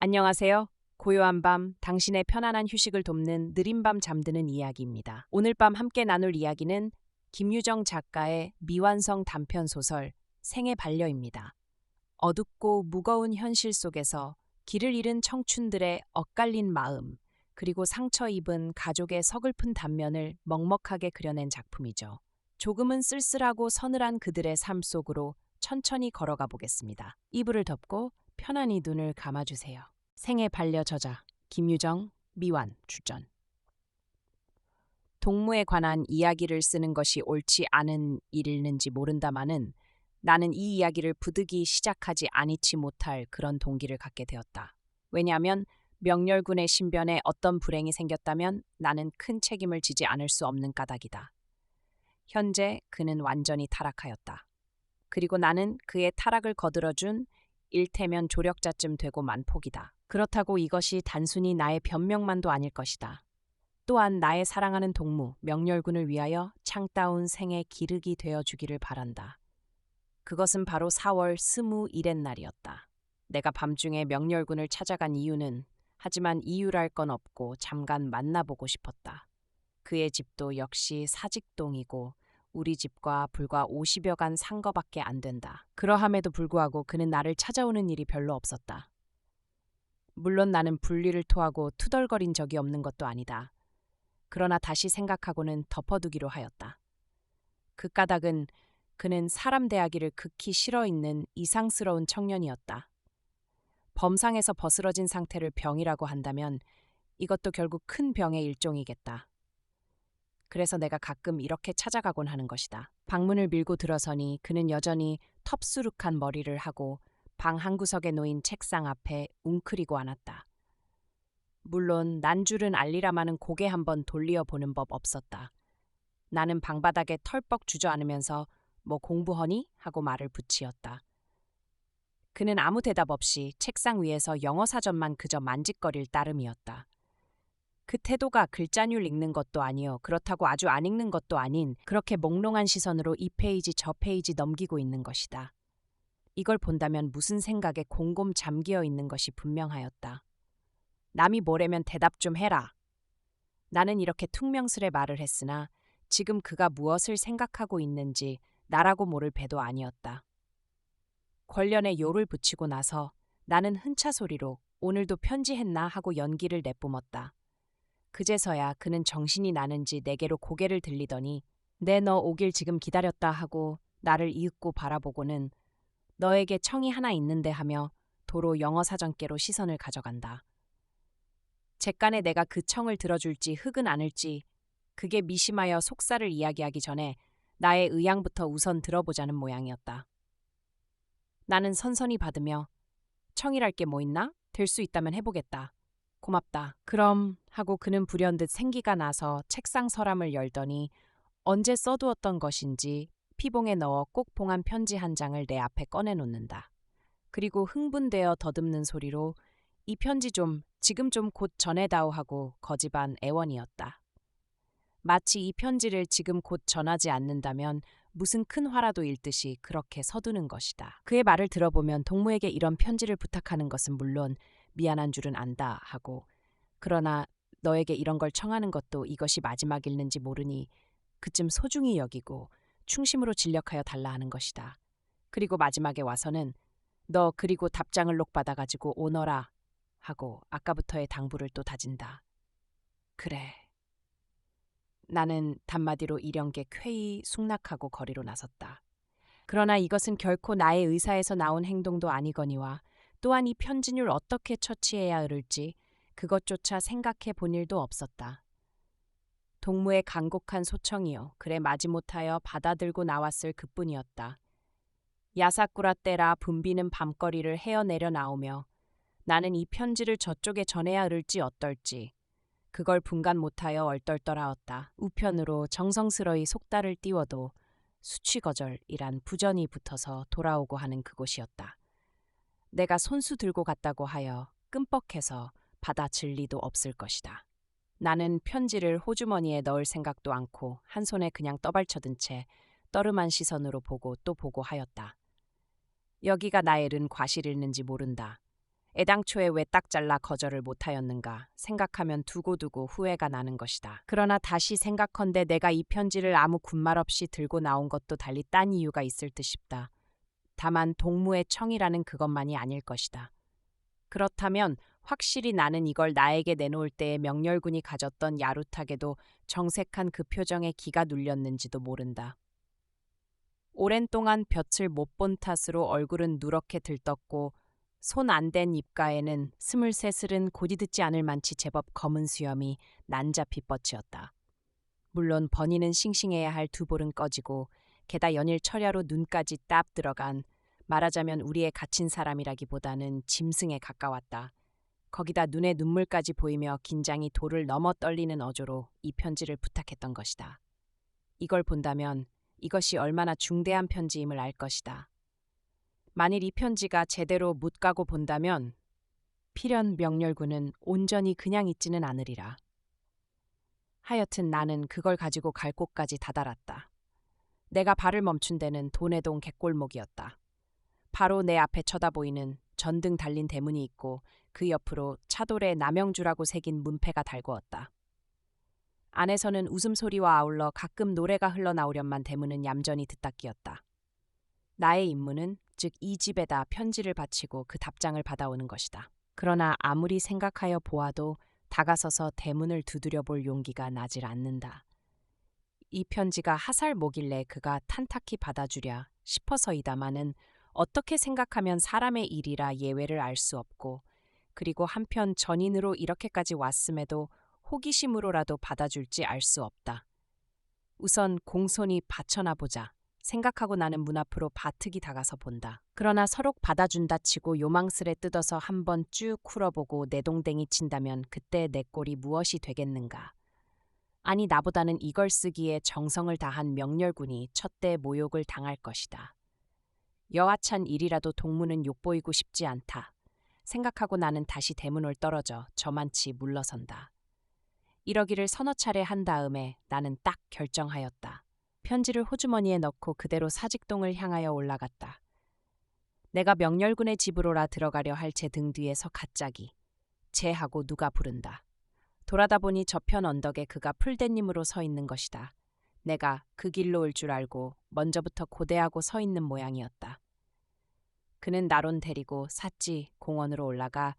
안녕하세요. 고요한 밤, 당신의 편안한 휴식을 돕는 느린 밤 잠드는 이야기입니다. 오늘 밤 함께 나눌 이야기는 김유정 작가의 미완성 단편 소설 생의 반려입니다. 어둡고 무거운 현실 속에서 길을 잃은 청춘들의 엇갈린 마음, 그리고 상처 입은 가족의 서글픈 단면을 먹먹하게 그려낸 작품이죠. 조금은 쓸쓸하고 서늘한 그들의 삶 속으로 천천히 걸어가 보겠습니다. 이불을 덮고 편안히 눈을 감아주세요. 생의 반려 저자 김유정, 미완 출전. 동무에 관한 이야기를 쓰는 것이 옳지 않은 일일는지 모른다마는 나는 이 이야기를 부득이 시작하지 아니치 못할 그런 동기를 갖게 되었다. 왜냐하면 명렬군의 신변에 어떤 불행이 생겼다면 나는 큰 책임을 지지 않을 수 없는 까닭이다. 현재 그는 완전히 타락하였다. 그리고 나는 그의 타락을 거들어준 일테면 조력자쯤 되고 만 폭이다. 그렇다고 이것이 단순히 나의 변명만도 아닐 것이다. 또한 나의 사랑하는 동무 명렬군을 위하여 창따운 생의 기르기 되어주기를 바란다. 그것은 바로 4월 21의 날이었다. 내가 밤중에 명렬군을 찾아간 이유는 하지만 이유랄 건 없고 잠깐 만나보고 싶었다. 그의 집도 역시 사직동이고 우리 집과 불과 50여간 산 거밖에 안 된다. 그러함에도 불구하고 그는 나를 찾아오는 일이 별로 없었다. 물론 나는 불리를 토하고 투덜거린 적이 없는 것도 아니다. 그러나 다시 생각하고는 덮어두기로 하였다. 그 까닭은 그는 사람 대하기를 극히 싫어있는 이상스러운 청년이었다. 범상에서 벗으러진 상태를 병이라고 한다면 이것도 결국 큰 병의 일종이겠다. 그래서 내가 가끔 이렇게 찾아가곤 하는 것이다. 방문을 밀고 들어서니 그는 여전히 텁수룩한 머리를 하고 방 한구석에 놓인 책상 앞에 웅크리고 앉았다. 물론 난줄은 알리라마는 고개 한번 돌려 보는 법 없었다. 나는 방바닥에 털뻑 주저앉으면서 뭐 공부하니? 하고 말을 붙이었다. 그는 아무 대답 없이 책상 위에서 영어 사전만 그저 만짓거릴 따름이었다. 그 태도가 글자율 읽는 것도 아니요. 그렇다고 아주 안 읽는 것도 아닌 그렇게 몽롱한 시선으로 이 페이지 저 페이지 넘기고 있는 것이다. 이걸 본다면 무슨 생각에 곰곰 잠기어 있는 것이 분명하였다. 남이 뭐래면 대답 좀 해라. 나는 이렇게 퉁명스레 말을 했으나 지금 그가 무엇을 생각하고 있는지 나라고 모를 배도 아니었다. 권련에 요를 붙이고 나서 나는 흔차 소리로 오늘도 편지했나 하고 연기를 내뿜었다. 그제서야 그는 정신이 나는지 내게로 고개를 들리더니 네, 너 오길 지금 기다렸다 하고 나를 이윽고 바라보고는 너에게 청이 하나 있는데 하며 도로 영어 사전께로 시선을 가져간다. 잿간에 내가 그 청을 들어줄지 흑은 않을지 그게 미심하여 속살을 이야기하기 전에 나의 의향부터 우선 들어보자는 모양이었다. 나는 선선히 받으며 청이랄 게 뭐 있나? 될 수 있다면 해보겠다. 고맙다. 그럼 하고 그는 불현듯 생기가 나서 책상 서랍을 열더니 언제 써두었던 것인지 피봉에 넣어 꼭 봉한 편지 한 장을 내 앞에 꺼내놓는다. 그리고 흥분되어 더듬는 소리로 이 편지 좀 지금 좀 곧 전해다오 하고 거지반 애원이었다. 마치 이 편지를 지금 곧 전하지 않는다면 무슨 큰 화라도 일듯이 그렇게 서두는 것이다. 그의 말을 들어보면 동무에게 이런 편지를 부탁하는 것은 물론 미안한 줄은 안다 하고 그러나 너에게 이런 걸 청하는 것도 이것이 마지막일는지 모르니 그쯤 소중히 여기고 충심으로 진력하여 달라 하는 것이다. 그리고 마지막에 와서는 너 그리고 답장을 녹받아가지고 오너라 하고 아까부터의 당부를 또 다진다. 그래. 나는 단마디로 일령께 쾌히 숙락하고 거리로 나섰다. 그러나 이것은 결코 나의 의사에서 나온 행동도 아니거니와 또한 이 편지를 어떻게 처치해야 흐를지 그것조차 생각해 본 일도 없었다. 동무의 간곡한 소청이요. 그래 마지못하여 받아들고 나왔을 그뿐이었다. 야사꾸라 때라 붐비는 밤거리를 헤어내려 나오며 나는 이 편지를 저쪽에 전해야 흐를지 어떨지 그걸 분간 못하여 얼떨떨하였다. 우편으로 정성스러이 속달을 띄워도 수취거절이란 부전이 붙어서 돌아오고 하는 그곳이었다. 내가 손수 들고 갔다고 하여 끔뻑해서 받아질 리도 없을 것이다. 나는 편지를 호주머니에 넣을 생각도 않고 한 손에 그냥 떠발쳐든 채 떠름한 시선으로 보고 또 보고 하였다. 여기가 나의 른 과실일는지 모른다. 애당초에 왜 딱 잘라 거절을 못하였는가 생각하면 두고두고 후회가 나는 것이다. 그러나 다시 생각컨대 내가 이 편지를 아무 군말 없이 들고 나온 것도 달리 딴 이유가 있을 듯 싶다. 다만 동무의 청이라는 그것만이 아닐 것이다. 그렇다면 확실히 나는 이걸 나에게 내놓을 때에 명렬군이 가졌던 야릇하게도 정색한 그 표정에 기가 눌렸는지도 모른다. 오랜 동안 볕을 못 본 탓으로 얼굴은 누렇게 들떴고 손 안 댄 입가에는 스물셋을은 고디 듣지 않을 만치 제법 검은 수염이 난잡히 뻗치었다. 물론 버니는 싱싱해야 할 두 볼은 꺼지고 게다 연일 철야로 눈까지 딱 들어간 말하자면 우리의 갇힌 사람이라기보다는 짐승에 가까웠다. 거기다 눈에 눈물까지 보이며 긴장이 도를 넘어 떨리는 어조로 이 편지를 부탁했던 것이다. 이걸 본다면 이것이 얼마나 중대한 편지임을 알 것이다. 만일 이 편지가 제대로 묻가고 본다면 필연 명렬군은 온전히 그냥 있지는 않으리라. 하여튼 나는 그걸 가지고 갈 곳까지 다다랐다. 내가 발을 멈춘 데는 도내동 객골목이었다. 바로 내 앞에 쳐다보이는 전등 달린 대문이 있고 그 옆으로 차돌에 남영주라고 새긴 문패가 달구었다. 안에서는 웃음소리와 아울러 가끔 노래가 흘러나오련만 대문은 얌전히 듣닫기였다. 나의 임무는 즉 이 집에다 편지를 바치고 그 답장을 받아오는 것이다. 그러나 아무리 생각하여 보아도 다가서서 대문을 두드려 볼 용기가 나질 않는다. 이 편지가 하살목일래 그가 탄탁히 받아주랴 싶어서이다마는 어떻게 생각하면 사람의 일이라 예외를 알 수 없고 그리고 한편 전인으로 이렇게까지 왔음에도 호기심으로라도 받아줄지 알 수 없다. 우선 공손히 받쳐나 보자 생각하고 나는 문 앞으로 바특이 다가서 본다. 그러나 서록 받아준다 치고 요망스레 뜯어서 한번 쭉 훑어보고 내동댕이 친다면 그때 내 꼴이 무엇이 되겠는가. 아니 나보다는 이걸 쓰기에 정성을 다한 명렬군이 첫대 모욕을 당할 것이다. 여하찬 일이라도 동무는 욕보이고 싶지 않다. 생각하고 나는 다시 대문을 떨어져 저만치 물러선다. 이러기를 서너 차례 한 다음에 나는 딱 결정하였다. 편지를 호주머니에 넣고 그대로 사직동을 향하여 올라갔다. 내가 명렬군의 집으로라 들어가려 할 제 등 뒤에서 갑자기 쟤하고 누가 부른다. 돌아다 보니 저편 언덕에 그가 풀대님으로 서 있는 것이다. 내가 그 길로 올 줄 알고 먼저부터 고대하고 서 있는 모양이었다. 그는 나론 데리고 삿지 공원으로 올라가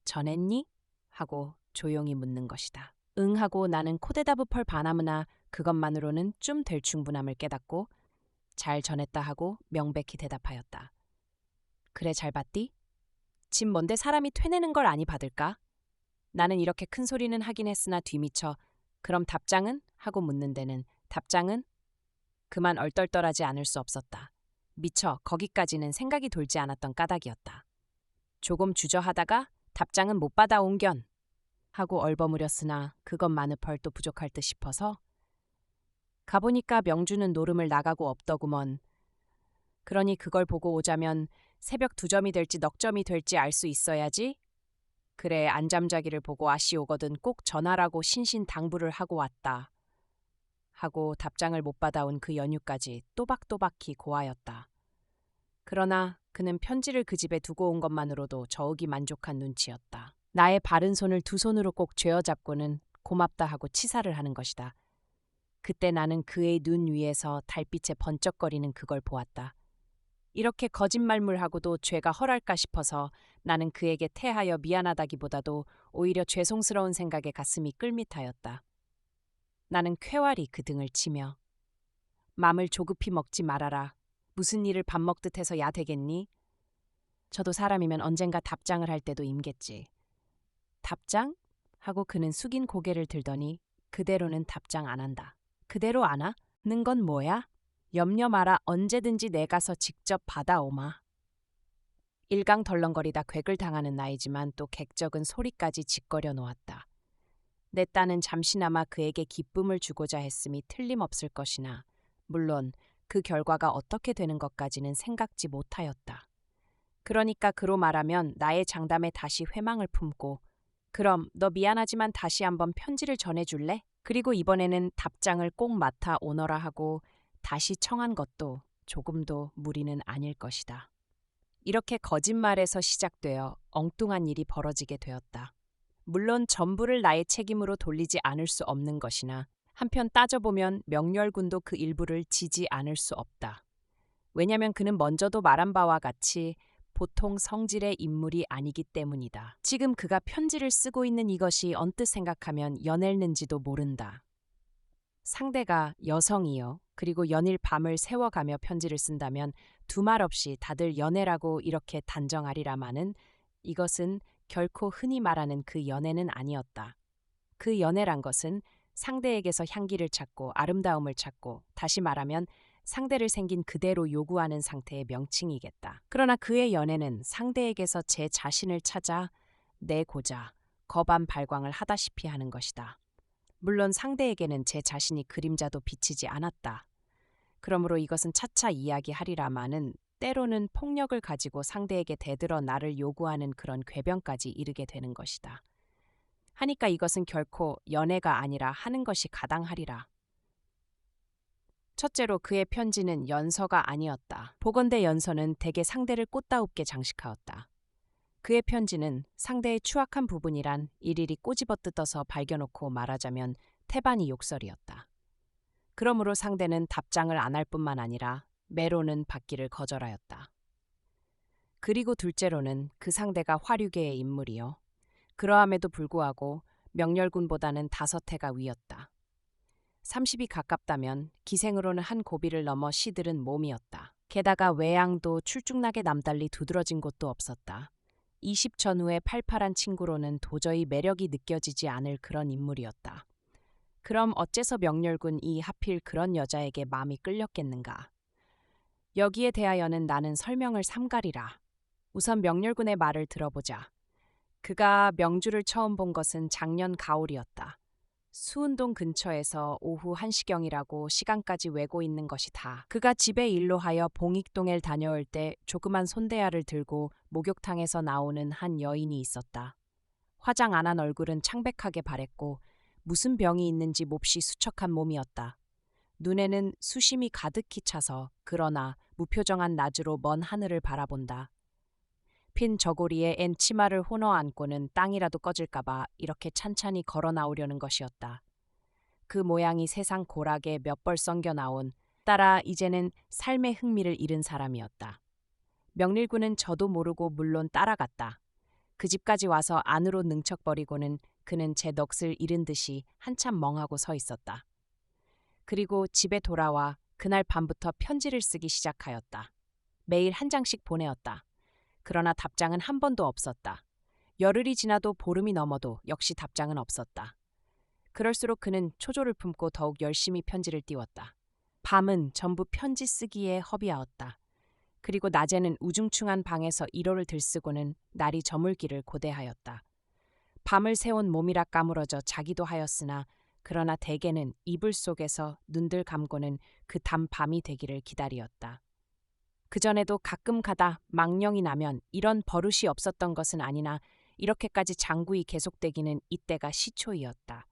전했니? 하고 조용히 묻는 것이다. 응 하고 나는 코대다부 펄 바나무나 그것만으로는 좀 될 충분함을 깨닫고 잘 전했다 하고 명백히 대답하였다. 그래 잘 봤디? 집 뭔데 사람이 퇴내는 걸 아니 받을까? 나는 이렇게 큰 소리는 하긴 했으나 뒤미쳐 그럼 답장은? 하고 묻는 데는 답장은? 그만 얼떨떨하지 않을 수 없었다. 미처 거기까지는 생각이 돌지 않았던 까닭이었다. 조금 주저하다가 답장은 못 받아 온견 하고 얼버무렸으나 그것만의 펄도 부족할 듯 싶어서 가보니까 명주는 노름을 나가고 없더구먼. 그러니 그걸 보고 오자면 새벽 2점이 될지 넉 점이 될지 알 수 있어야지. 그래 안잠자기를 보고 아씨 오거든 꼭 전하라고 신신당부를 하고 왔다. 하고 답장을 못 받아온 그 연유까지 또박또박히 고하였다. 그러나 그는 편지를 그 집에 두고 온 것만으로도 저욱이 만족한 눈치였다. 나의 바른 손을 두 손으로 꼭 쥐어잡고는 고맙다 하고 치사를 하는 것이다. 그때 나는 그의 눈 위에서 달빛에 번쩍거리는 그걸 보았다. 이렇게 거짓말물하고도 죄가 헐할까 싶어서 나는 그에게 태하여 미안하다기보다도 오히려 죄송스러운 생각에 가슴이 끌밋하였다. 나는 쾌활히 그 등을 치며 맘을 조급히 먹지 말아라. 무슨 일을 밥 먹듯 해서 야 되겠니? 저도 사람이면 언젠가 답장을 할 때도 임겠지. 답장? 하고 그는 숙인 고개를 들더니 그대로는 답장 안 한다. 그대로 안 하? 는 건 뭐야? 염려 마라. 언제든지 내 가서 직접 받아오마. 일강 덜렁거리다 괵을 당하는 나이지만 또 객적은 소리까지 짓거려 놓았다. 내 딴은 잠시나마 그에게 기쁨을 주고자 했음이 틀림없을 것이나 물론 그 결과가 어떻게 되는 것까지는 생각지 못하였다. 그러니까 그로 말하면 나의 장담에 다시 회망을 품고 그럼 너 미안하지만 다시 한번 편지를 전해줄래? 그리고 이번에는 답장을 꼭 맡아 오너라 하고 다시 청한 것도 조금도 무리는 아닐 것이다. 이렇게 거짓말에서 시작되어 엉뚱한 일이 벌어지게 되었다. 물론 전부를 나의 책임으로 돌리지 않을 수 없는 것이나 한편 따져보면 명렬군도 그 일부를 지지 않을 수 없다. 왜냐면 그는 먼저도 말한 바와 같이 보통 성질의 인물이 아니기 때문이다. 지금 그가 편지를 쓰고 있는 이것이 언뜻 생각하면 연애는지도 모른다. 상대가 여성이요. 그리고 연일 밤을 새워가며 편지를 쓴다면 두말 없이 다들 연애라고 이렇게 단정하리라마는 이것은 결코 흔히 말하는 그 연애는 아니었다. 그 연애란 것은 상대에게서 향기를 찾고 아름다움을 찾고 다시 말하면 상대를 생긴 그대로 요구하는 상태의 명칭이겠다. 그러나 그의 연애는 상대에게서 제 자신을 찾아 내고자 거반발광을 하다시피 하는 것이다. 물론 상대에게는 제 자신이 그림자도 비치지 않았다. 그러므로 이것은 차차 이야기하리라마는 때로는 폭력을 가지고 상대에게 대들어 나를 요구하는 그런 궤변까지 이르게 되는 것이다. 하니까 이것은 결코 연애가 아니라 하는 것이 가당하리라. 첫째로 그의 편지는 연서가 아니었다. 보건대 연서는 대개 상대를 꽃다웁게 장식하였다. 그의 편지는 상대의 추악한 부분이란 일일이 꼬집어 뜯어서 발겨놓고 말하자면 태반이 욕설이었다. 그러므로 상대는 답장을 안 할 뿐만 아니라 매로는 받기를 거절하였다. 그리고 둘째로는 그 상대가 화류계의 인물이요. 그러함에도 불구하고 명렬군보다는 5해가 위였다. 30이 가깝다면 기생으로는 한 고비를 넘어 시들은 몸이었다. 게다가 외양도 출중나게 남달리 두드러진 곳도 없었다. 20 전후의 팔팔한 친구로는 도저히 매력이 느껴지지 않을 그런 인물이었다. 그럼 어째서 명렬군이 하필 그런 여자에게 마음이 끌렸겠는가? 여기에 대하여는 나는 설명을 삼가리라. 우선 명렬군의 말을 들어보자. 그가 명주를 처음 본 것은 작년 가을이었다. 수운동 근처에서 오후 1시경이라고 시간까지 외고 있는 것이 다. 그가 집에 일로 하여 봉익동에 다녀올 때 조그만 손대야를 들고 목욕탕에서 나오는 한 여인이 있었다. 화장 안 한 얼굴은 창백하게 바랬고 무슨 병이 있는지 몹시 수척한 몸이었다. 눈에는 수심이 가득히 차서 그러나 무표정한 낮으로 먼 하늘을 바라본다. 핀 저고리에 앤 치마를 혼어 안고는 땅이라도 꺼질까봐 이렇게 찬찬히 걸어 나오려는 것이었다. 그 모양이 세상 고락에 몇 벌 썩겨 나온 따라 이제는 삶의 흥미를 잃은 사람이었다. 명릴군은 저도 모르고 물론 따라갔다. 그 집까지 와서 안으로 능척버리고는 그는 제 넋을 잃은 듯이 한참 멍하고 서 있었다. 그리고 집에 돌아와 그날 밤부터 편지를 쓰기 시작하였다. 매일 한 장씩 보내었다. 그러나 답장은 한 번도 없었다. 열흘이 지나도 보름이 넘어도 역시 답장은 없었다. 그럴수록 그는 초조를 품고 더욱 열심히 편지를 띄웠다. 밤은 전부 편지 쓰기에 허비하였다. 그리고 낮에는 우중충한 방에서 일호를 들쓰고는 날이 저물기를 고대하였다. 밤을 새운 몸이라 까무러져 자기도 하였으나 그러나 대개는 이불 속에서 눈들 감고는 그 단밤이 되기를 기다리었다. 그전에도 가끔 가다 망령이 나면 이런 버릇이 없었던 것은 아니나 이렇게까지 장구히 계속되기는 이때가 시초이었다.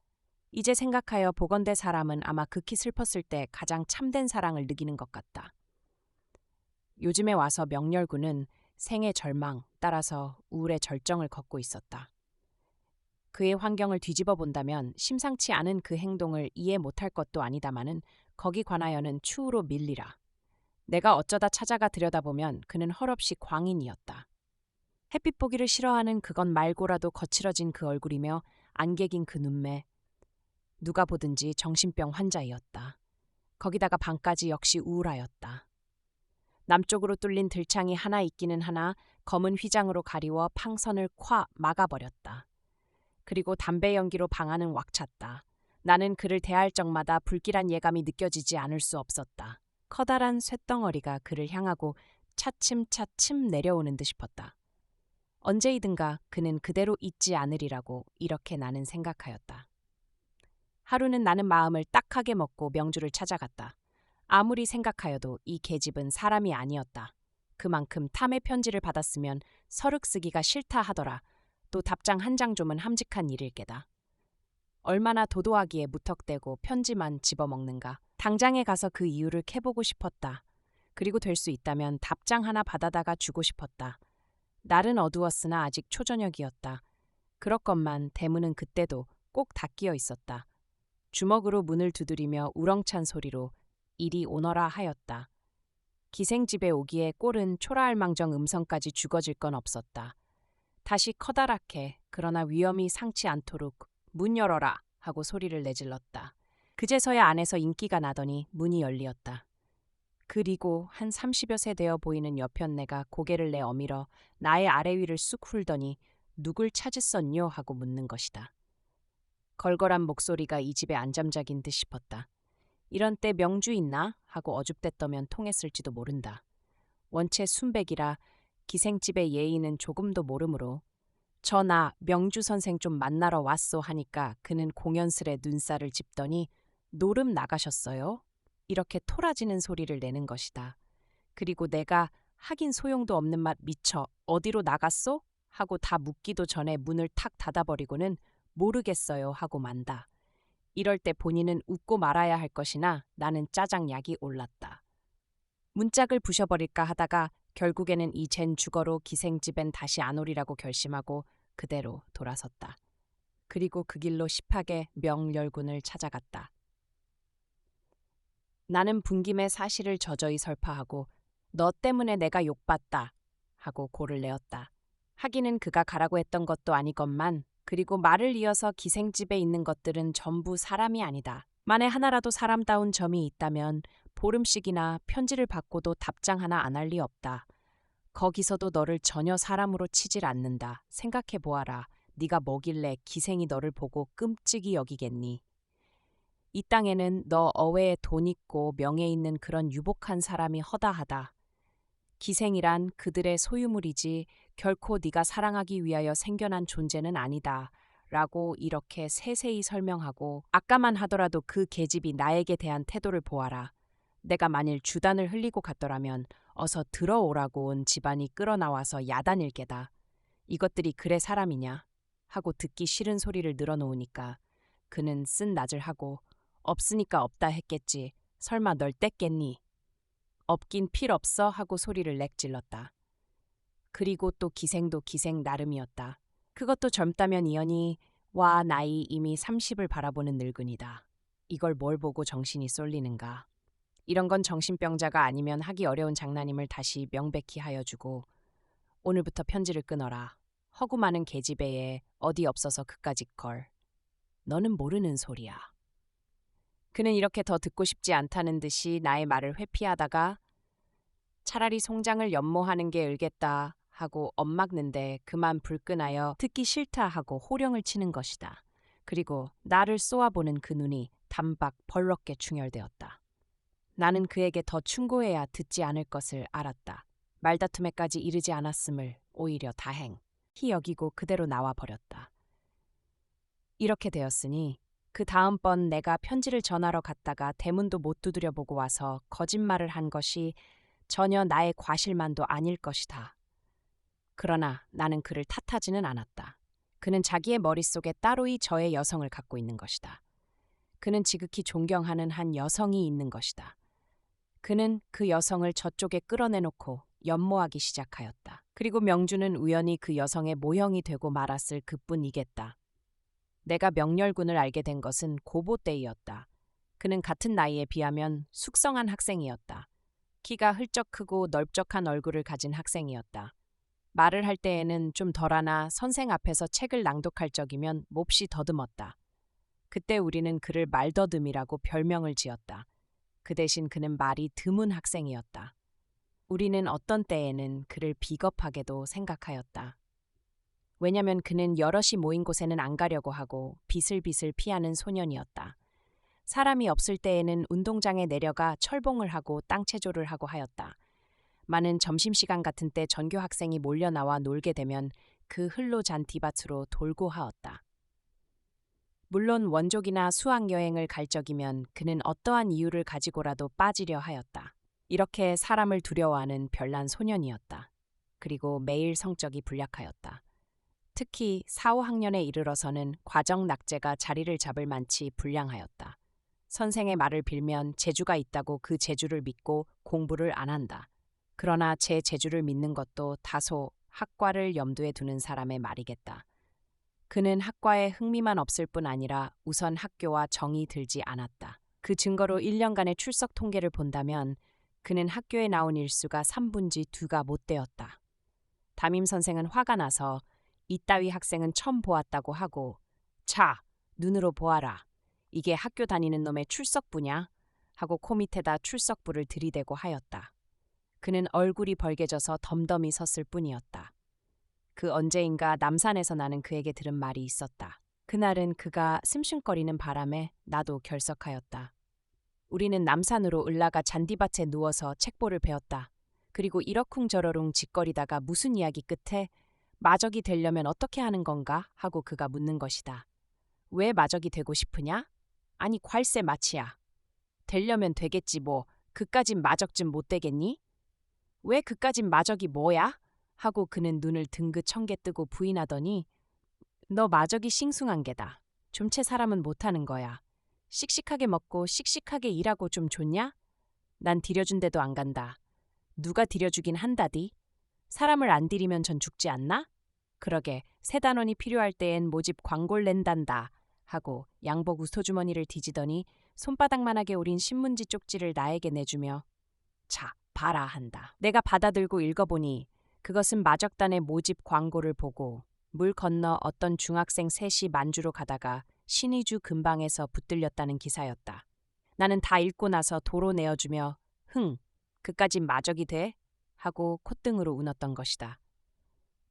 이제 생각하여 보건대 사람은 아마 극히 슬펐을 때 가장 참된 사랑을 느끼는 것 같다. 요즘에 와서 명렬군은 생의 절망 따라서 우울의 절정을 걷고 있었다. 그의 환경을 뒤집어 본다면 심상치 않은 그 행동을 이해 못할 것도 아니다마는 거기 관하여는 추후로 밀리라. 내가 어쩌다 찾아가 들여다보면 그는 헐없이 광인이었다. 햇빛 보기를 싫어하는 그건 말고라도 거칠어진 그 얼굴이며 안개 긴 그 눈매. 누가 보든지 정신병 환자이었다. 거기다가 방까지 역시 우울하였다. 남쪽으로 뚫린 들창이 하나 있기는 하나 검은 휘장으로 가리워 팡선을 콱 막아버렸다. 그리고 담배 연기로 방 안은 왁찼다. 나는 그를 대할 적마다 불길한 예감이 느껴지지 않을 수 없었다. 커다란 쇳덩어리가 그를 향하고 차츰차츰 내려오는 듯 싶었다. 언제이든가 그는 그대로 있지 않으리라고 이렇게 나는 생각하였다. 하루는 나는 마음을 딱하게 먹고 명주를 찾아갔다. 아무리 생각하여도 이 계집은 사람이 아니었다. 그만큼 탐의 편지를 받았으면 서륵 쓰기가 싫다 하더라. 또 답장 한 장 좀은 함직한 일일 게다. 얼마나 도도하기에 무턱대고 편지만 집어먹는가. 당장에 가서 그 이유를 캐보고 싶었다. 그리고 될 수 있다면 답장 하나 받아다가 주고 싶었다. 날은 어두웠으나 아직 초저녁이었다. 그렇건만 대문은 그때도 꼭 닫히어 있었다. 주먹으로 문을 두드리며 우렁찬 소리로 이리 오너라 하였다. 기생집에 오기에 꼴은 초라할망정 음성까지 죽어질 건 없었다. 다시 커다랗게 그러나 위험이 상치 않도록 문 열어라 하고 소리를 내질렀다. 그제서야 안에서 인기가 나더니 문이 열리었다. 그리고 한 30여 세 되어 보이는 여편네가 고개를 내 어밀어 나의 아래 위를 쑥 훑더니 누굴 찾으셨뇨 하고 묻는 것이다. 걸걸한 목소리가 이 집에 안잠작인 듯 싶었다. 이런 때 명주 있나? 하고 어줍댔더면 통했을지도 모른다. 원체 순백이라 기생집의 예의는 조금도 모르므로 전하 명주 선생 좀 만나러 왔소 하니까 그는 공연스레 눈살을 짚더니 노름 나가셨어요? 이렇게 토라지는 소리를 내는 것이다. 그리고 내가 하긴 소용도 없는 맛 미쳐 어디로 나갔소? 하고 다 묻기도 전에 문을 탁 닫아버리고는 모르겠어요 하고 만다. 이럴 때 본인은 웃고 말아야 할 것이나 나는 짜장약이 올랐다. 문짝을 부셔버릴까 하다가 결국에는 이 젠 주거로 기생집엔 다시 안 오리라고 결심하고 그대로 돌아섰다. 그리고 그 길로 십하게 명렬군을 찾아갔다. 나는 분김에 사실을 저저히 설파하고 너 때문에 내가 욕받다 하고 고를 내었다. 하기는 그가 가라고 했던 것도 아니건만 그리고 말을 이어서 기생집에 있는 것들은 전부 사람이 아니다. 만에 하나라도 사람다운 점이 있다면 보름씩이나 편지를 받고도 답장 하나 안 할 리 없다. 거기서도 너를 전혀 사람으로 치질 않는다. 생각해 보아라. 네가 뭐길래 기생이 너를 보고 끔찍이 여기겠니? 이 땅에는 너 어외에 돈 있고 명예 있는 그런 유복한 사람이 허다하다. 기생이란 그들의 소유물이지 결코 네가 사랑하기 위하여 생겨난 존재는 아니다. 라고 이렇게 세세히 설명하고 아까만 하더라도 그 계집이 나에게 대한 태도를 보아라. 내가 만일 주단을 흘리고 갔더라면 어서 들어오라고 온 집안이 끌어나와서 야단일 게다. 이것들이 그래 사람이냐? 하고 듣기 싫은 소리를 늘어놓으니까 그는 쓴 낯을 하고 없으니까 없다 했겠지. 설마 널 뗐겠니? 없긴 필 없어 하고 소리를 렉질렀다. 그리고 또 기생도 기생 나름이었다. 그것도 젊다면 이언이 와 나이 이미 30을 바라보는 늙은이다. 이걸 뭘 보고 정신이 쏠리는가. 이런 건 정신병자가 아니면 하기 어려운 장난임을 다시 명백히 하여주고 오늘부터 편지를 끊어라. 허구 많은 계집애에 어디 없어서 그까짓 걸. 너는 모르는 소리야. 그는 이렇게 더 듣고 싶지 않다는 듯이 나의 말을 회피하다가 차라리 송장을 연모하는 게 을겠다 하고 엇막는데 그만 불끈하여 듣기 싫다 하고 호령을 치는 것이다. 그리고 나를 쏘아보는 그 눈이 단박 벌겋게 충혈되었다. 나는 그에게 더 충고해야 듣지 않을 것을 알았다. 말다툼에까지 이르지 않았음을 오히려 다행히 여기고 그대로 나와 버렸다. 이렇게 되었으니 그 다음번 내가 편지를 전하러 갔다가 대문도 못 두드려보고 와서 거짓말을 한 것이 전혀 나의 과실만도 아닐 것이다. 그러나 나는 그를 탓하지는 않았다. 그는 자기의 머릿속에 따로이 저의 여성을 갖고 있는 것이다. 그는 지극히 존경하는 한 여성이 있는 것이다. 그는 그 여성을 저쪽에 끌어내놓고 연모하기 시작하였다. 그리고 명주는 우연히 그 여성의 모형이 되고 말았을 그뿐이겠다. 내가 명렬군을 알게 된 것은 고보 때이었다. 그는 같은 나이에 비하면 숙성한 학생이었다. 키가 훌쩍 크고 넓적한 얼굴을 가진 학생이었다. 말을 할 때에는 좀 덜하나 선생 앞에서 책을 낭독할 적이면 몹시 더듬었다. 그때 우리는 그를 말더듬이라고 별명을 지었다. 그 대신 그는 말이 드문 학생이었다. 우리는 어떤 때에는 그를 비겁하게도 생각하였다. 왜냐면 그는 여럿이 모인 곳에는 안 가려고 하고 비슬비슬 피하는 소년이었다. 사람이 없을 때에는 운동장에 내려가 철봉을 하고 땅체조를 하고 하였다. 많은 점심시간 같은 때 전교 학생이 몰려 나와 놀게 되면 그 흘로 잔 디밭으로 돌고 하었다. 물론 원족이나 수학여행을 갈 적이면 그는 어떠한 이유를 가지고라도 빠지려 하였다. 이렇게 사람을 두려워하는 별난 소년이었다. 그리고 매일 성적이 불약하였다. 특히 4, 5학년에 이르러서는 과정 낙제가 자리를 잡을 만치 불량하였다. 선생의 말을 빌면 재주가 있다고 그 재주를 믿고 공부를 안 한다. 그러나 제 재주를 믿는 것도 다소 학과를 염두에 두는 사람의 말이겠다. 그는 학과에 흥미만 없을 뿐 아니라 우선 학교와 정이 들지 않았다. 그 증거로 1년간의 출석 통계를 본다면 그는 학교에 나온 일수가 3분지 2가 못 되었다. 담임 선생은 화가 나서 이따위 학생은 처음 보았다고 하고 자, 눈으로 보아라. 이게 학교 다니는 놈의 출석부냐? 하고 코 밑에다 출석부를 들이대고 하였다. 그는 얼굴이 벌개져서 덤덤히 섰을 뿐이었다. 그 언제인가 남산에서 나는 그에게 들은 말이 있었다. 그날은 그가 슴슴거리는 바람에 나도 결석하였다. 우리는 남산으로 올라가 잔디밭에 누워서 책보를 배웠다. 그리고 이러쿵저러쿵 짓거리다가 무슨 이야기 끝에 마적이 되려면 어떻게 하는 건가 하고 그가 묻는 것이다. 왜 마적이 되고 싶으냐? 아니 괄세 마치야. 되려면 되겠지 뭐. 그까진 마적쯤 못 되겠니? 왜 그까진 마적이 뭐야? 하고 그는 눈을 등긋청개 뜨고 부인하더니 너 마적이 싱숭한 게다. 좀채 사람은 못하는 거야. 씩씩하게 먹고 씩씩하게 일하고 좀 좋냐? 난 들여준 데도 안 간다. 누가 들여주긴 한다디? 사람을 안 들이면 전 죽지 않나? 그러게 새 단원이 필요할 때엔 모집 광고를 낸단다. 하고 양복 우토주머니를 뒤지더니 손바닥만하게 오린 신문지 쪽지를 나에게 내주며 자, 봐라 한다. 내가 받아들고 읽어보니 그것은 마적단의 모집 광고를 보고 물 건너 어떤 중학생 셋이 만주로 가다가 신의주 근방에서 붙들렸다는 기사였다. 나는 다 읽고 나서 도로 내어주며 흥, 그까진 마적이 돼? 하고 콧등으로 웃었던 것이다.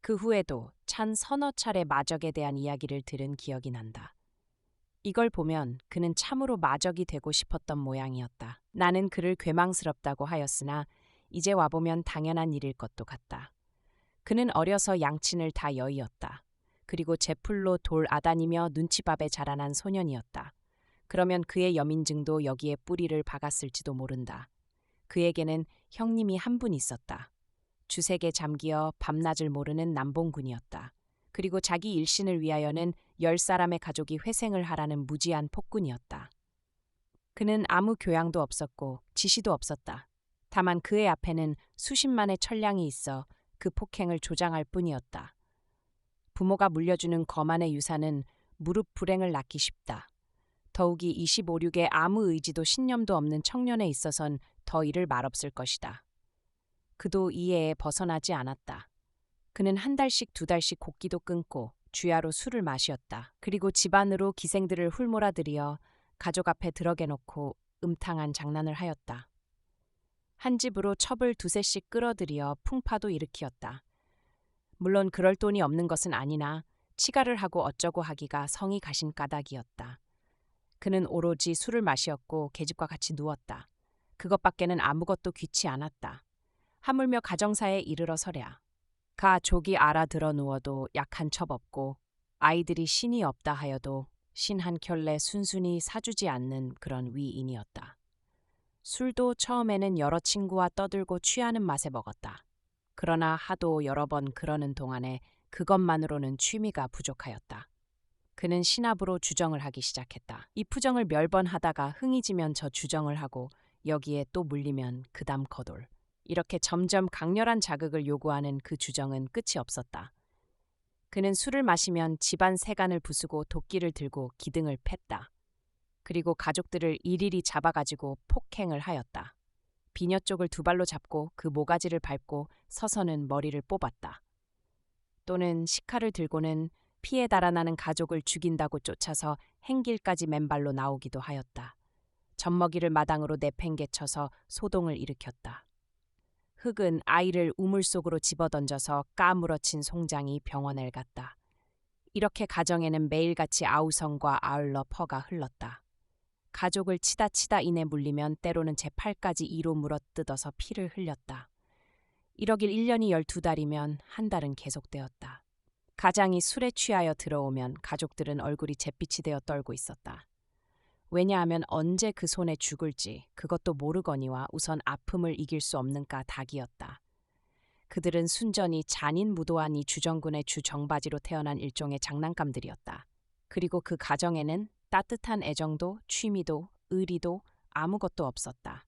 그 후에도 찬 서너 차례 마적에 대한 이야기를 들은 기억이 난다. 이걸 보면 그는 참으로 마적이 되고 싶었던 모양이었다. 나는 그를 괴망스럽다고 하였으나 이제 와보면 당연한 일일 것도 같다. 그는 어려서 양친을 다 여의었다. 그리고 제풀로 돌 아다니며 눈치밥에 자라난 소년이었다. 그러면 그의 여민증도 여기에 뿌리를 박았을지도 모른다. 그에게는 형님이 한 분 있었다. 주색에 잠기어 밤낮을 모르는 남봉군이었다. 그리고 자기 일신을 위하여는 10사람의 가족이 회생을 하라는 무지한 폭군이었다. 그는 아무 교양도 없었고 지시도 없었다. 다만 그의 앞에는 수십만의 천량이 있어 그 폭행을 조장할 뿐이었다. 부모가 물려주는 거만의 유산은 무릎 불행을 낳기 쉽다. 더욱이 25, 6에 아무 의지도 신념도 없는 청년에 있어선 더 이를 말없을 것이다. 그도 이해에 벗어나지 않았다. 그는 1달씩 2달씩 곡기도 끊고 주야로 술을 마시었다. 그리고 집안으로 기생들을 훌몰아들여 가족 앞에 들어게 놓고 음탕한 장난을 하였다. 한 집으로 첩을 2세씩 끌어들여 풍파도 일으키었다. 물론 그럴 돈이 없는 것은 아니나 치가를 하고 어쩌고 하기가 성이 가신 까닭이었다. 그는 오로지 술을 마시었고 계집과 같이 누웠다. 그것밖에는 아무것도 귀치 않았다. 하물며 가정사에 이르러 서랴. 가족이 알아들어 누워도 약한 첩 없고 아이들이 신이 없다 하여도 신 한 켤레 순순히 사주지 않는 그런 위인이었다. 술도 처음에는 여러 친구와 떠들고 취하는 맛에 먹었다. 그러나 하도 여러 번 그러는 동안에 그것만으로는 취미가 부족하였다. 그는 신압으로 주정을 하기 시작했다. 이 푸정을 몇 번 하다가 흥이 지면 저 주정을 하고 여기에 또 물리면 그다음 거돌. 이렇게 점점 강렬한 자극을 요구하는 그 주정은 끝이 없었다. 그는 술을 마시면 집안 세간을 부수고 도끼를 들고 기등을 팼다. 그리고 가족들을 일일이 잡아가지고 폭행을 하였다. 비녀 쪽을 2발로 잡고 그 모가지를 밟고 서서는 머리를 뽑았다. 또는 식칼을 들고는 피에 달아나는 가족을 죽인다고 쫓아서 행길까지 맨발로 나오기도 하였다. 젖먹이를 마당으로 내팽개쳐서 소동을 일으켰다. 흑은 아이를 우물 속으로 집어던져서 까무러친 송장이 병원을 갔다. 이렇게 가정에는 매일같이 아우성과 아울러 퍼가 흘렀다. 가족을 치다 이내 물리면 때로는 제 팔까지 이로 물어뜯어서 피를 흘렸다. 이러길 1년이 12달이면 한 달은 계속되었다. 가장이 술에 취하여 들어오면 가족들은 얼굴이 잿빛이 되어 떨고 있었다. 왜냐하면 언제 그 손에 죽을지 그것도 모르거니와 우선 아픔을 이길 수 없는 까닭이었다. 그들은 순전히 잔인무도한 이 주정군의 주정바지로 태어난 일종의 장난감들이었다. 그리고 그 가정에는 따뜻한 애정도 취미도 의리도 아무것도 없었다.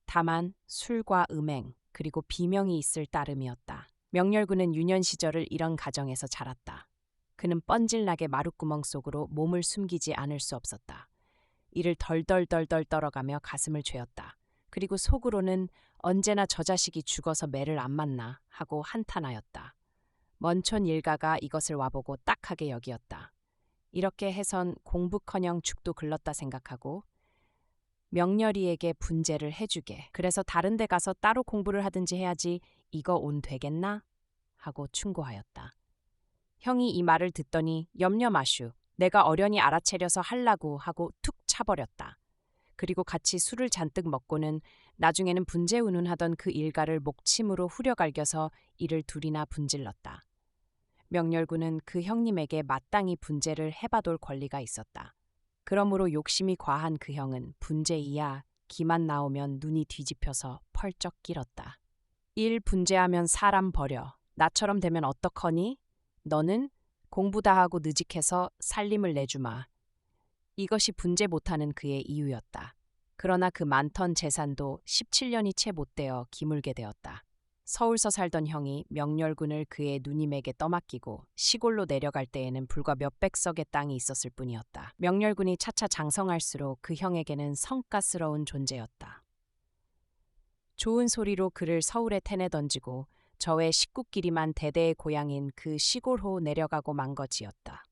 다만 술과 음행 그리고 비명이 있을 따름이었다. 명렬군은 유년 시절을 이런 가정에서 자랐다. 그는 뻔질나게 마룻구멍 속으로 몸을 숨기지 않을 수 없었다. 이를 덜덜덜덜 떨어가며 가슴을 죄었다. 그리고 속으로는 언제나 저 자식이 죽어서 매를 안 맞나 하고 한탄하였다. 먼촌 일가가 이것을 와보고 딱하게 여기었다. 이렇게 해선 공부커녕 죽도 글렀다 생각하고 명렬이에게 분재를 해주게. 그래서 다른 데 가서 따로 공부를 하든지 해야지 이거 온 되겠나? 하고 충고하였다. 형이 이 말을 듣더니 염려 마슈. 내가 어련히 알아채려서 할라고 하고 툭 차버렸다. 그리고 같이 술을 잔뜩 먹고는 나중에는 분재 운운하던 그 일가를 목침으로 후려갈겨서 이를 둘이나 분질렀다. 명렬군은 그 형님에게 마땅히 분재를 해봐돌 권리가 있었다. 그러므로 욕심이 과한 그 형은 분재이야 기만 나오면 눈이 뒤집혀서 펄쩍 길었다. 일 분재하면 사람 버려. 나처럼 되면 어떡하니? 너는 공부 다 하고 느직해서 살림을 내주마. 이것이 분재 못하는 그의 이유였다. 그러나 그 많던 재산도 17년이 채 못 되어 기물게 되었다. 서울서 살던 형이 명렬군을 그의 누님에게 떠맡기고 시골로 내려갈 때에는 불과 몇백 석의 땅이 있었을 뿐이었다. 명렬군이 차차 장성할수록 그 형에게는 성가스러운 존재였다. 좋은 소리로 그를 서울에 테내 던지고 저의 식구끼리만 대대의 고향인 그 시골호 내려가고 만 것이었다.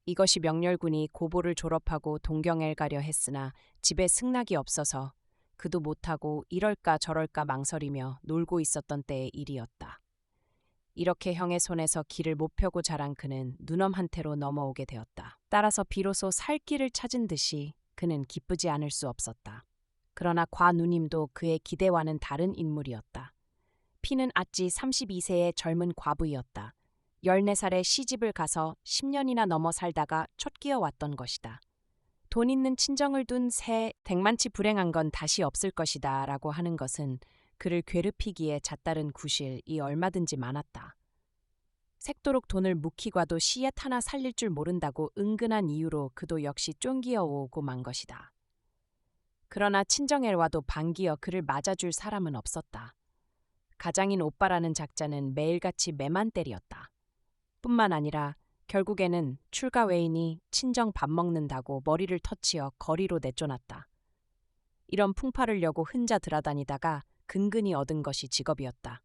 이것이 명렬군이 고보를 졸업하고 동경에 가려 했으나 집에 승낙이 없어서 그도 못하고 이럴까 저럴까 망설이며 놀고 있었던 때의 일이었다. 이렇게 형의 손에서 길을 못 펴고 자란 그는 누넘한테로 넘어오게 되었다. 따라서 비로소 살 길을 찾은 듯이 그는 기쁘지 않을 수 없었다. 그러나 과누님도 그의 기대와는 다른 인물이었다. 피는 앗지 32세의 젊은 과부이었다. 14살에 시집을 가서 10년이나 넘어 살다가 쫓기어 왔던 것이다. 돈 있는 친정을 둔 새 백만치 불행한 건 다시 없을 것이다 라고 하는 것은 그를 괴롭히기에 잣다른 구실이 얼마든지 많았다. 색도록 돈을 묵히과도 시얏 하나 살릴 줄 모른다고 은근한 이유로 그도 역시 쫑기어 오고 만 것이다. 그러나 친정에 와도 반기어 그를 맞아줄 사람은 없었다. 가장인 오빠라는 작자는 매일같이 매만 때리었다. 뿐만 아니라 결국에는 출가 외인이 친정 밥 먹는다고 머리를 터치어 거리로 내쫓았다. 이런 풍파를 여고 혼자 들어다니다가 근근히 얻은 것이 직업이었다.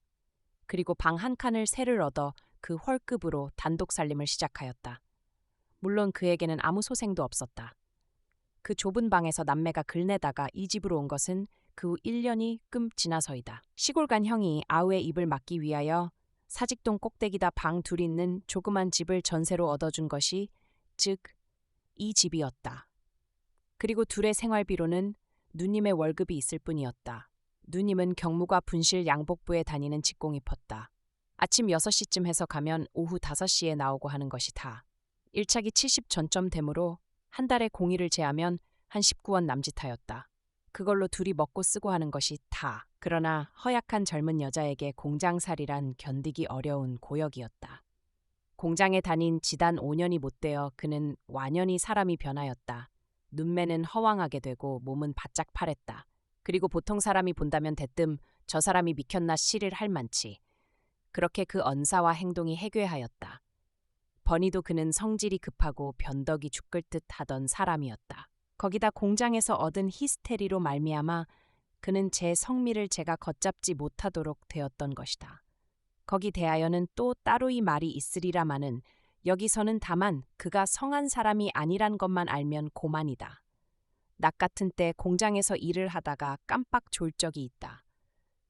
그리고 방 한 칸을 세를 얻어 그 헐급으로 단독 살림을 시작하였다. 물론 그에게는 아무 소생도 없었다. 그 좁은 방에서 남매가 글내다가 이 집으로 온 것은 그 후 1년이 끔 지나서이다. 시골 간 형이 아우의 입을 막기 위하여 사직동 꼭대기다 방 둘 있는 조그만 집을 전세로 얻어준 것이 즉 이 집이었다. 그리고 둘의 생활비로는 누님의 월급이 있을 뿐이었다. 누님은 경무과 분실 양복부에 다니는 직공이 펐다. 아침 6시쯤 해서 가면 오후 5시에 나오고 하는 것이 다. 일차기 70 전점 되므로 한 달에 공일을 제하면 한 19원 남짓하였다. 그걸로 둘이 먹고 쓰고 하는 것이 다. 그러나 허약한 젊은 여자에게 공장살이란 견디기 어려운 고역이었다. 공장에 다닌 지단 5년이 못 되어 그는 완연히 사람이 변하였다. 눈매는 허황하게 되고 몸은 바짝 파랬다. 그리고 보통 사람이 본다면 대뜸 저 사람이 미켰나 씨를 할 만치. 그렇게 그 언사와 행동이 해괴하였다. 버니도 그는 성질이 급하고 변덕이 죽을 듯 하던 사람이었다. 거기다 공장에서 얻은 히스테리로 말미암아 그는 제 성미를 제가 걷잡지 못하도록 되었던 것이다. 거기 대하여는 또 따로이 말이 있으리라마는 여기서는 다만 그가 성한 사람이 아니란 것만 알면 고만이다. 낮 같은 때 공장에서 일을 하다가 깜빡 졸 적이 있다.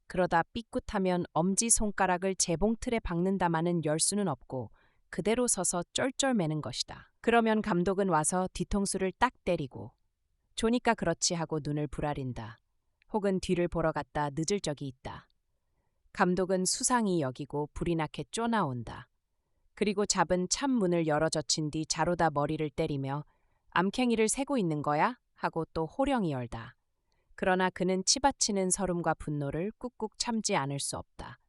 그러다 삐끗하면 엄지손가락을 재봉틀에 박는다마는 열 수는 없고 그대로 서서 쩔쩔매는 것이다. 그러면 감독은 와서 뒤통수를 딱 때리고 조니까 그렇지 하고 눈을 부라린다. 혹은 뒤를 보러 갔다 늦을 적이 있다. 감독은 수상히 여기고 불이 나게 쪼나온다. 그리고 잡은 찬문을 열어 젖힌 뒤 자로다 머리를 때리며 암캥이를 세고 있는 거야? 하고 또 호령이 열다. 그러나 그는 치받치는 서름과 분노를 꾹꾹 참지 않을 수 없다.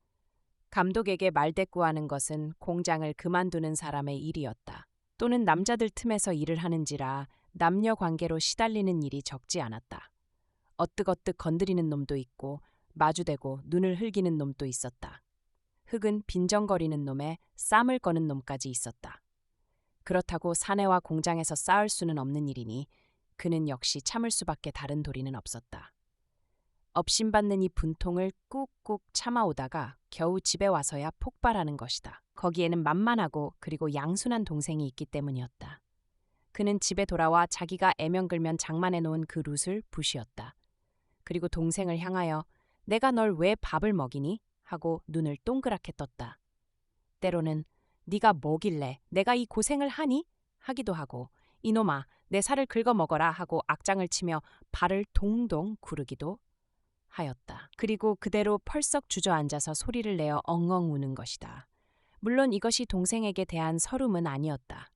감독에게 말대꾸하는 것은 공장을 그만두는 사람의 일이었다. 또는 남자들 틈에서 일을 하는지라 남녀 관계로 시달리는 일이 적지 않았다. 어뜩어뜩 건드리는 놈도 있고 마주대고 눈을 흘기는 놈도 있었다. 흙은 빈정거리는 놈에 쌈을 거는 놈까지 있었다. 그렇다고 사내와 공장에서 싸울 수는 없는 일이니 그는 역시 참을 수밖에 다른 도리는 없었다. 업신받는 이 분통을 꾹꾹 참아오다가 겨우 집에 와서야 폭발하는 것이다. 거기에는 만만하고 그리고 양순한 동생이 있기 때문이었다. 그는 집에 돌아와 자기가 애명글면 장만해 놓은 그 룻을 부시었다. 그리고 동생을 향하여 내가 널 왜 밥을 먹이니? 하고 눈을 동그랗게 떴다. 때로는 네가 뭐길래 내가 이 고생을 하니? 하기도 하고 이놈아 내 살을 긁어 먹어라 하고 악장을 치며 발을 동동 구르기도 하였다. 그리고 그대로 펄썩 주저앉아서 소리를 내어 엉엉 우는 것이다. 물론 이것이 동생에게 대한 서름은 아니었다.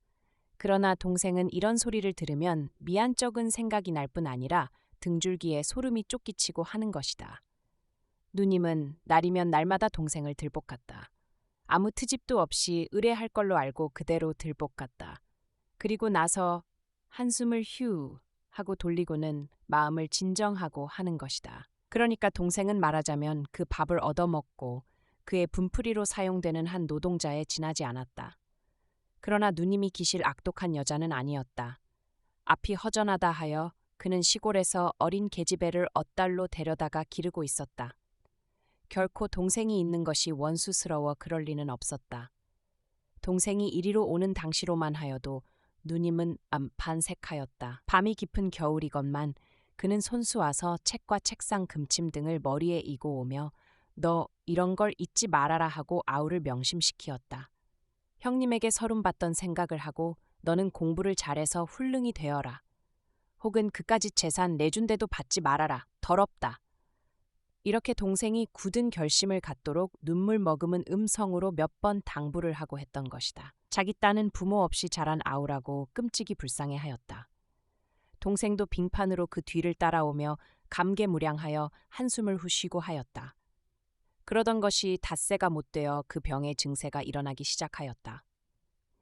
그러나 동생은 이런 소리를 들으면 미안쩍은 생각이 날 뿐 아니라 등줄기에 소름이 쫓기치고 하는 것이다. 누님은 날이면 날마다 동생을 들볶았다. 아무 트집도 없이 의뢰할 걸로 알고 그대로 들볶았다. 그리고 나서 한숨을 휴 하고 돌리고는 마음을 진정하고 하는 것이다. 그러니까 동생은 말하자면 그 밥을 얻어먹고 그의 분풀이로 사용되는 한 노동자에 지나지 않았다. 그러나 누님이 기실 악독한 여자는 아니었다. 앞이 허전하다 하여 그는 시골에서 어린 계집애를 엇달로 데려다가 기르고 있었다. 결코 동생이 있는 것이 원수스러워 그럴 리는 없었다. 동생이 이리로 오는 당시로만 하여도 누님은 반색하였다. 밤이 깊은 겨울이건만 그는 손수와서 책과 책상 금침 등을 머리에 이고 오며 너 이런 걸 잊지 말아라 하고 아우를 명심시키었다. 형님에게 서름받던 생각을 하고 너는 공부를 잘해서 훌륭히 되어라. 혹은 그까짓 재산 내준데도 받지 말아라. 더럽다. 이렇게 동생이 굳은 결심을 갖도록 눈물 머금은 음성으로 몇 번 당부를 하고 했던 것이다. 자기 딸은 부모 없이 자란 아우라고 끔찍이 불쌍해하였다. 동생도 빙판으로 그 뒤를 따라오며 감개무량하여 한숨을 후쉬고 하였다. 그러던 것이 닷새가 못되어 그 병의 증세가 일어나기 시작하였다.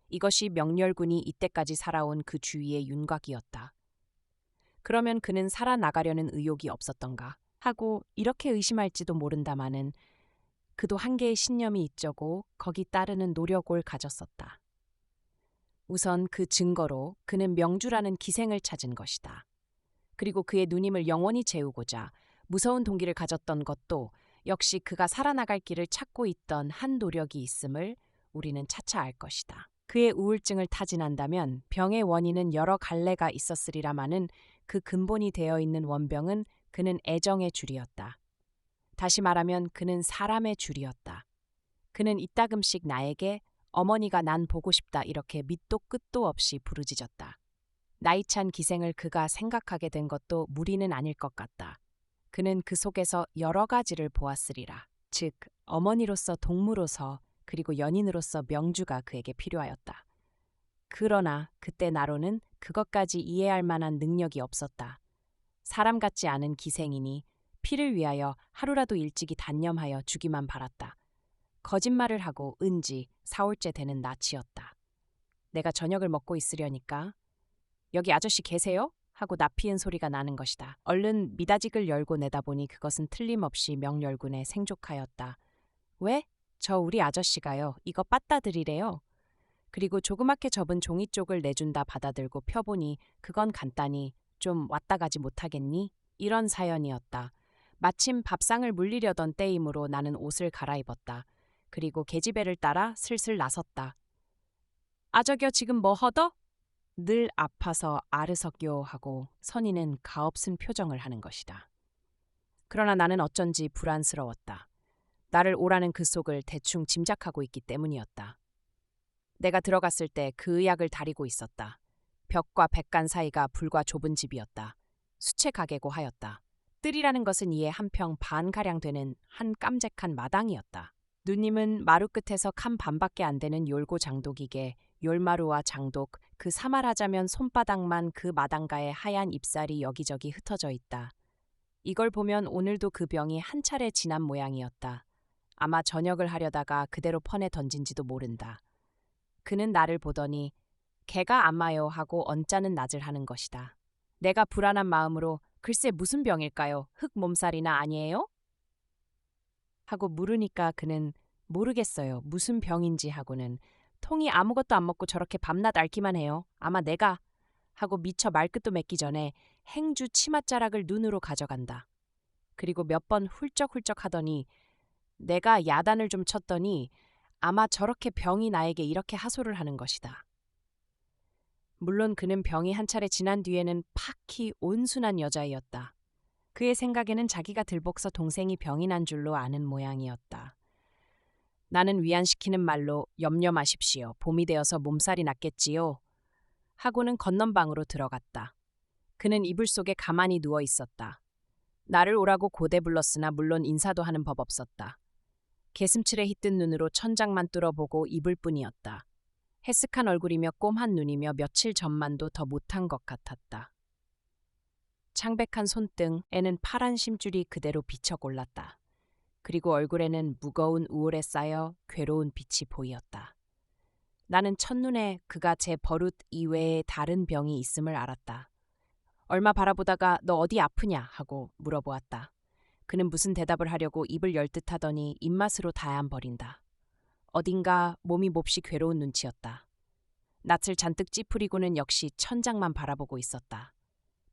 이것이 명렬군이 이때까지 살아온 그 주위의 윤곽이었다. 그러면 그는 살아나가려는 의욕이 없었던가 하고 이렇게 의심할지도 모른다마는 그도 한계의 신념이 있저고 거기 따르는 노력을 가졌었다. 우선 그 증거로 그는 명주라는 기생을 찾은 것이다. 그리고 그의 누님을 영원히 재우고자 무서운 동기를 가졌던 것도 역시 그가 살아나갈 길을 찾고 있던 한 노력이 있음을 우리는 차차 알 것이다. 그의 우울증을 타진한다면 병의 원인은 여러 갈래가 있었으리라마는 그 근본이 되어 있는 원병은 그는 애정의 줄이었다. 다시 말하면 그는 사람의 줄이었다. 그는 이따금씩 나에게 어머니가 난 보고 싶다 이렇게 밑도 끝도 없이 부르짖었다. 나이찬 기생을 그가 생각하게 된 것도 무리는 아닐 것 같다. 그는 그 속에서 여러 가지를 보았으리라. 즉 어머니로서 동무로서 그리고 연인으로서 명주가 그에게 필요하였다. 그러나 그때 나로는 그것까지 이해할 만한 능력이 없었다. 사람 같지 않은 기생이니 피를 위하여 하루라도 일찍이 단념하여 주기만 바랐다. 거짓말을 하고 은지 4월째 되는 낯이었다. 내가 저녁을 먹고 있으려니까 여기 아저씨 계세요? 하고 나피은 소리가 나는 것이다. 얼른 미닫이를 열고 내다보니 그것은 틀림없이 명렬군의 생족하였다. 왜? 저 우리 아저씨가요. 이거 빠따 드리래요. 그리고 조그맣게 접은 종이 쪽을 내준다 받아들고 펴보니 그건 간단히 좀 왔다 가지 못하겠니? 이런 사연이었다. 마침 밥상을 물리려던 때이므로 나는 옷을 갈아입었다. 그리고 계집애를 따라 슬슬 나섰다. 아저겨 지금 뭐 허더? 늘 아파서 아르석요 하고 선인은 가없은 표정을 하는 것이다. 그러나 나는 어쩐지 불안스러웠다. 나를 오라는 그 속을 대충 짐작하고 있기 때문이었다. 내가 들어갔을 때 그 의약을 다리고 있었다. 벽과 백간 사이가 불과 좁은 집이었다. 수채 가게고 하였다. 뜰이라는 것은 이에 한 평 반가량 되는 한 깜찍한 마당이었다. 누님은 마루 끝에서 칸 반밖에 안 되는 yor고 장독이게 yor마루와 장독, 그 사말하자면 손바닥만 그 마당가에 하얀 잎살이 여기저기 흩어져 있다. 이걸 보면 오늘도 그 병이 한 차례 지난 모양이었다. 아마 저녁을 하려다가 그대로 펀에 던진지도 모른다. 그는 나를 보더니 개가 아마요 하고 언짢은 낯을 하는 것이다. 내가 불안한 마음으로 글쎄 무슨 병일까요? 흙 몸살이나 아니에요? 하고 물으니까 그는 모르겠어요. 무슨 병인지 하고는 통이 아무것도 안 먹고 저렇게 밤낮 앓기만 해요. 아마 내가 하고 미처 말끝도 맺기 전에 행주 치맛자락을 눈으로 가져간다. 그리고 몇 번 훌쩍훌쩍 하더니 내가 야단을 좀 쳤더니 아마 저렇게 병이 나에게 이렇게 하소를 하는 것이다. 물론 그는 병이 한 차례 지난 뒤에는 팍히 온순한 여자이었다. 그의 생각에는 자기가 들복서 동생이 병이 난 줄로 아는 모양이었다. 나는 위안시키는 말로 염려 마십시오. 봄이 되어서 몸살이 났겠지요. 하고는 건넌방으로 들어갔다. 그는 이불 속에 가만히 누워 있었다. 나를 오라고 고대 불렀으나 물론 인사도 하는 법 없었다. 개슴츠레 희뜬 눈으로 천장만 뚫어보고 입을 뿐이었다. 해쓱한 얼굴이며 꼼한 눈이며 며칠 전만도 더 못한 것 같았다. 창백한 손등에는 파란 심줄이 그대로 비쳐골랐다. 그리고 얼굴에는 무거운 우울에 쌓여 괴로운 빛이 보이었다. 나는 첫눈에 그가 제 버릇 이외에 다른 병이 있음을 알았다. 얼마 바라보다가 너 어디 아프냐 하고 물어보았다. 그는 무슨 대답을 하려고 입을 열듯 하더니 입맛으로 다얀 버린다. 어딘가 몸이 몹시 괴로운 눈치였다. 낯을 잔뜩 찌푸리고는 역시 천장만 바라보고 있었다.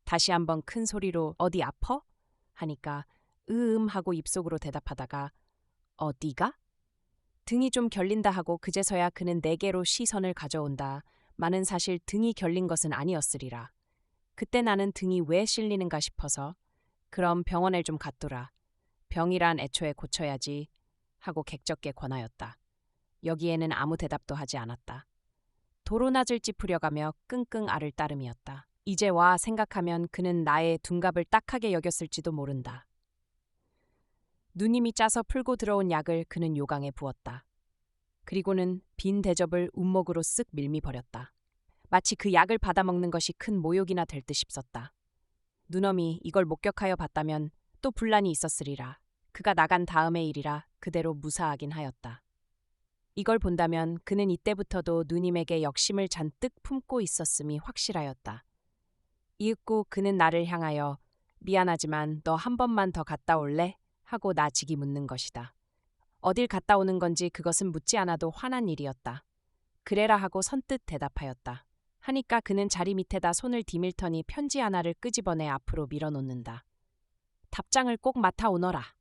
다시 한번 큰 소리로 어디 아퍼? 하니까 하고 입속으로 대답하다가 어디가? 등이 좀 결린다 하고 그제서야 그는 내게로 시선을 가져온다. 마는 사실 등이 결린 것은 아니었으리라. 그때 나는 등이 왜 실리는가 싶어서 그럼 병원에 좀 갔더라. 병이란 애초에 고쳐야지 하고 객적게 권하였다. 여기에는 아무 대답도 하지 않았다. 도로낮을 찌푸려가며 끙끙 앓을 따름이었다. 이제 와 생각하면 그는 나의 둔갑을 딱하게 여겼을지도 모른다. 누님이 짜서 풀고 들어온 약을 그는 요강에 부었다. 그리고는 빈 대접을 움목으로 쓱 밀미버렸다. 마치 그 약을 받아먹는 것이 큰 모욕이나 될 듯 싶었다. 누놈이 이걸 목격하여 봤다면 또 분란이 있었으리라. 그가 나간 다음의 일이라 그대로 무사하긴 하였다. 이걸 본다면 그는 이때부터도 누님에게 역심을 잔뜩 품고 있었음이 확실하였다. 이윽고 그는 나를 향하여 미안하지만 너 한 번만 더 갔다 올래? 하고 나지기 묻는 것이다. 어딜 갔다 오는 건지 그것은 묻지 않아도 화난 일이었다. 그래라 하고 선뜻 대답하였다. 하니까 그는 자리 밑에다 손을 디밀더니 편지 하나를 끄집어내 앞으로 밀어놓는다. 답장을 꼭 맡아 오너라.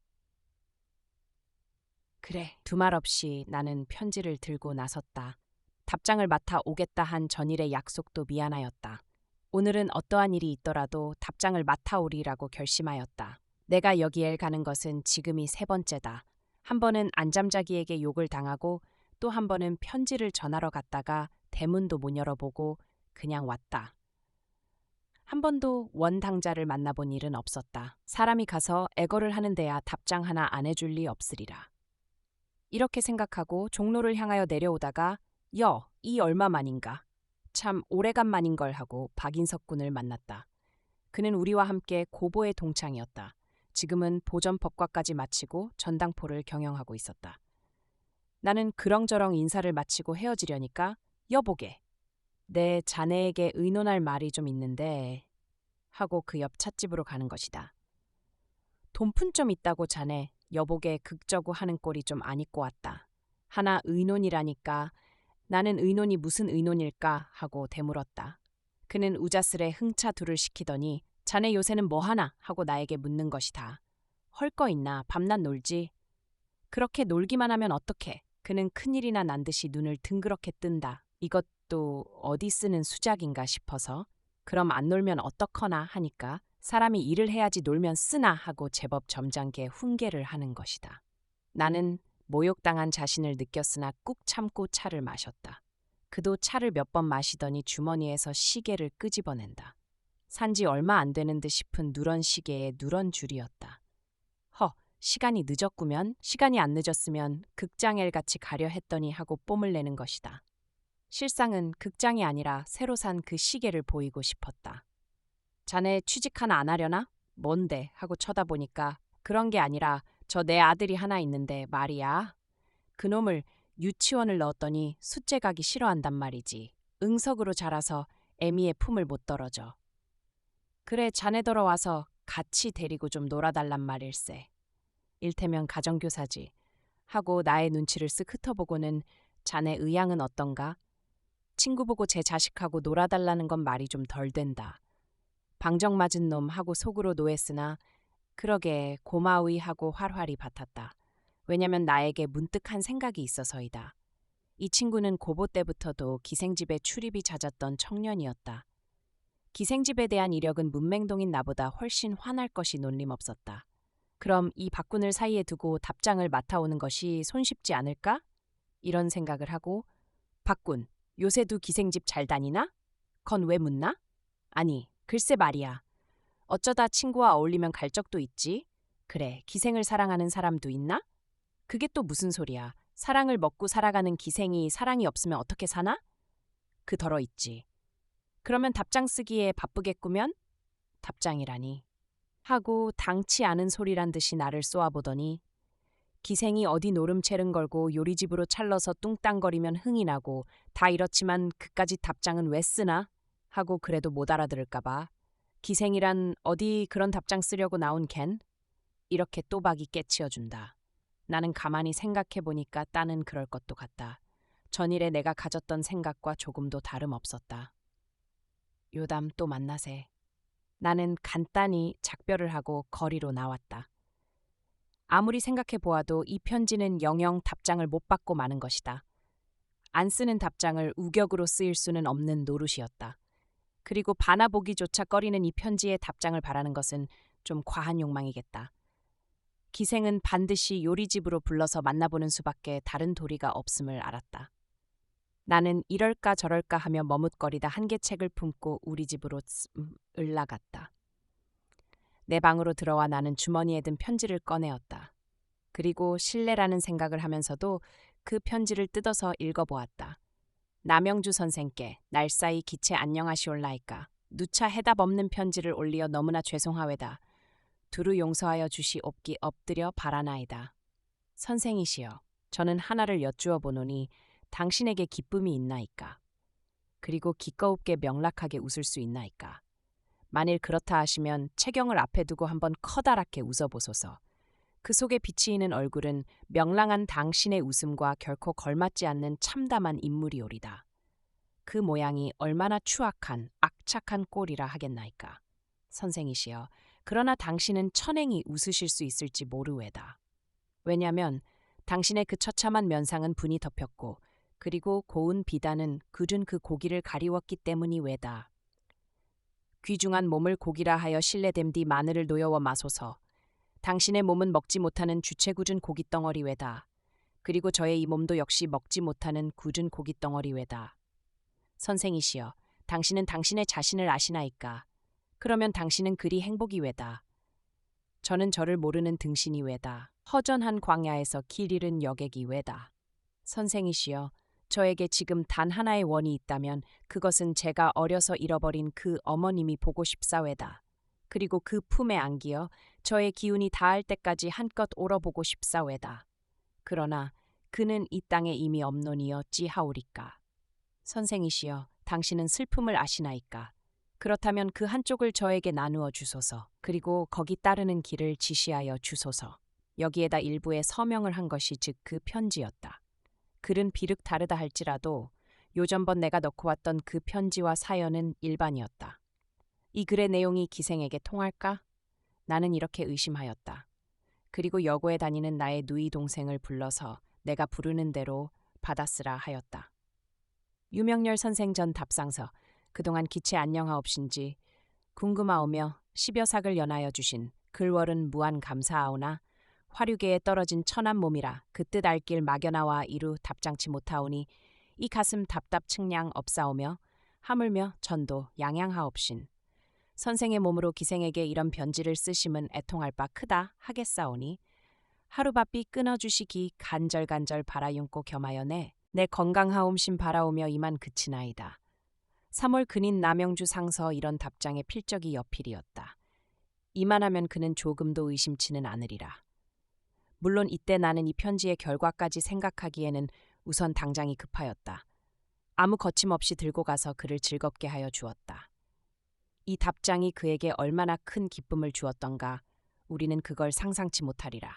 그래, 두말 없이 나는 편지를 들고 나섰다. 답장을 맡아 오겠다 한 전일의 약속도 미안하였다. 오늘은 어떠한 일이 있더라도 답장을 맡아 오리라고 결심하였다. 내가 여기에 가는 것은 지금이 세 번째다. 한 번은 안잠자기에게 욕을 당하고 또 한 번은 편지를 전하러 갔다가 대문도 못 열어보고 그냥 왔다. 한 번도 원당자를 만나본 일은 없었다. 사람이 가서 애거를 하는 데야 답장 하나 안 해줄 리 없으리라. 이렇게 생각하고 종로를 향하여 내려오다가 이 얼마만인가. 참 오래간만인걸 하고 박인석 군을 만났다. 그는 우리와 함께 고보의 동창이었다. 지금은 보전법과까지 마치고 전당포를 경영하고 있었다. 나는 그렁저렁 인사를 마치고 헤어지려니까 여보게, 내 자네에게 의논할 말이 좀 있는데 하고 그 옆 찻집으로 가는 것이다. 돈푼 좀 있다고 자네 여보게 극저구 하는 꼴이 좀 안 있고 왔다. 하나 의논이라니까 나는 의논이 무슨 의논일까 하고 되물었다. 그는 우자스레 흥차 둘을 시키더니 자네 요새는 뭐하나 하고 나에게 묻는 것이다. 헐 거 있나 밤낮 놀지. 그렇게 놀기만 하면 어떡해. 그는 큰일이나 난 듯이 눈을 둥그렇게 뜬다. 이것도 어디 쓰는 수작인가 싶어서 그럼 안 놀면 어떡하나 하니까 사람이 일을 해야지 놀면 쓰나 하고 제법 점잖게 훈계를 하는 것이다. 나는 모욕당한 자신을 느꼈으나 꾹 참고 차를 마셨다. 그도 차를 몇 번 마시더니 주머니에서 시계를 끄집어낸다. 산지 얼마 안 되는 듯 싶은 누런 시계에 누런 줄이었다. 시간이 늦었구면, 시간이 안 늦었으면 극장엘 같이 가려 했더니 하고 뽐을 내는 것이다. 실상은 극장이 아니라 새로 산 그 시계를 보이고 싶었다. 자네 취직 하나 안 하려나? 뭔데? 하고 쳐다보니까 그런 게 아니라 저 내 아들이 하나 있는데 말이야. 그놈을 유치원을 넣었더니 숫제 가기 싫어한단 말이지. 응석으로 자라서 애미의 품을 못 떨어져. 그래 자네 들어와서 같이 데리고 좀 놀아달란 말일세. 일테면 가정교사지. 하고 나의 눈치를 쓱 훑어보고는 자네 의향은 어떤가? 친구 보고 제 자식하고 놀아달라는 건 말이 좀 덜 된다. 방정 맞은 놈 하고 속으로 노했으나 그러게 고마위 하고 활활이 받았다. 왜냐면 나에게 문득 한 생각이 있어서이다. 이 친구는 고보 때부터도 기생집에 출입이 잦았던 청년이었다. 기생집에 대한 이력은 문맹동인 나보다 훨씬 환할 것이 논림없었다. 그럼 이 박군을 사이에 두고 답장을 맡아오는 것이 손쉽지 않을까? 이런 생각을 하고 박군, 요새도 기생집 잘 다니나? 건 왜 묻나? 아니, 글쎄 말이야. 어쩌다 친구와 어울리면 갈 적도 있지. 그래, 기생을 사랑하는 사람도 있나? 그게 또 무슨 소리야. 사랑을 먹고 살아가는 기생이 사랑이 없으면 어떻게 사나? 그 덜어 있지. 그러면 답장 쓰기에 바쁘겠구면? 답장이라니. 하고 당치 않은 소리란 듯이 나를 쏘아보더니 기생이 어디 노름채른 걸고 요리집으로 찰러서 뚱땅거리면 흥이 나고 다 이렇지만 그까짓 답장은 왜 쓰나? 하고 그래도 못 알아들을까봐 기생이란 어디 그런 답장 쓰려고 나온 걘? 이렇게 또박이 깨치어준다. 나는 가만히 생각해보니까 딴은 그럴 것도 같다. 전일에 내가 가졌던 생각과 조금도 다름없었다. 요담 또 만나세. 나는 간단히 작별을 하고 거리로 나왔다. 아무리 생각해 보아도 이 편지는 영영 답장을 못 받고 마는 것이다. 안 쓰는 답장을 우격으로 쓰일 수는 없는 노릇이었다. 그리고 바나보기조차 꺼리는 이 편지에 답장을 바라는 것은 좀 과한 욕망이겠다. 기생은 반드시 요리집으로 불러서 만나보는 수밖에 다른 도리가 없음을 알았다. 나는 이럴까 저럴까 하며 머뭇거리다 한계책을 품고 우리 집으로 을나갔다. 내 방으로 들어와 나는 주머니에 든 편지를 꺼내었다. 그리고 실례라는 생각을 하면서도 그 편지를 뜯어서 읽어보았다. 남영주 선생께 날싸이 기체 안녕하시올라이까. 누차 해답 없는 편지를 올리어 너무나 죄송하외다. 두루 용서하여 주시옵기 엎드려 바라나이다. 선생이시여, 저는 하나를 여쭈어 보노니 당신에게 기쁨이 있나이까? 그리고 기꺼웁게 명락하게 웃을 수 있나이까? 만일 그렇다 하시면 채경을 앞에 두고 한번 커다랗게 웃어보소서. 그 속에 비치이는 얼굴은 명랑한 당신의 웃음과 결코 걸맞지 않는 참담한 인물이오리다. 그 모양이 얼마나 추악한 악착한 꼴이라 하겠나이까. 선생이시여, 그러나 당신은 천행이 웃으실 수 있을지 모르외다. 왜냐면 당신의 그 처참한 면상은 분이 덮였고 그리고 고운 비단은 굳은 그 고기를 가리웠기 때문이 외다. 귀중한 몸을 고기라 하여 신뢰됨디 마늘을 놓여워 마소서. 당신의 몸은 먹지 못하는 주체궂은 고깃덩어리 외다. 그리고 저의 이 몸도 역시 먹지 못하는 굳은 고깃덩어리 외다. 선생이시여, 당신은 당신의 자신을 아시나이까? 그러면 당신은 그리 행복이 외다. 저는 저를 모르는 등신이 외다. 허전한 광야에서 길 잃은 여객이 외다. 선생이시여, 저에게 지금 단 하나의 원이 있다면 그것은 제가 어려서 잃어버린 그 어머님이 보고 싶사외다. 그리고 그 품에 안기어 저의 기운이 다할 때까지 한껏 오러보고 싶사외다. 그러나 그는 이 땅에 이미 없노니 어찌하오리까. 선생이시여, 당신은 슬픔을 아시나이까? 그렇다면 그 한쪽을 저에게 나누어 주소서. 그리고 거기 따르는 길을 지시하여 주소서. 여기에다 일부의 서명을 한 것이 즉 그 편지였다. 글은 비륵 다르다 할지라도 요전번 내가 넣고 왔던 그 편지와 사연은 일반이었다. 이 글의 내용이 기생에게 통할까? 나는 이렇게 의심하였다. 그리고 여고에 다니는 나의 누이 동생을 불러서 내가 부르는 대로 받아쓰라 하였다. 유명렬 선생 전 답상서, 그동안 기체 안녕하옵신지 궁금하오며 10여 삭을 연하여 주신 글월은 무한 감사하오나 화류계에 떨어진 천한 몸이라 그 뜻 알 길 막연하와 이루 답장치 못하오니 이 가슴 답답 측량 없사오며 하물며 전도 양양하옵신. 선생의 몸으로 기생에게 이런 편지를 쓰심은 애통할 바 크다 하겠사오니 하루바삐 끊어주시기 간절간절 바라윤고 겸하여내 내 건강하옴심 바라오며 이만 그치나이다. 3월 근인 남영주 상서 이런 답장의 필적이 여필이었다. 이만하면 그는 조금도 의심치는 않으리라. 물론 이때 나는 이 편지의 결과까지 생각하기에는 우선 당장이 급하였다. 아무 거침없이 들고 가서 그를 즐겁게 하여 주었다. 이 답장이 그에게 얼마나 큰 기쁨을 주었던가 우리는 그걸 상상치 못하리라.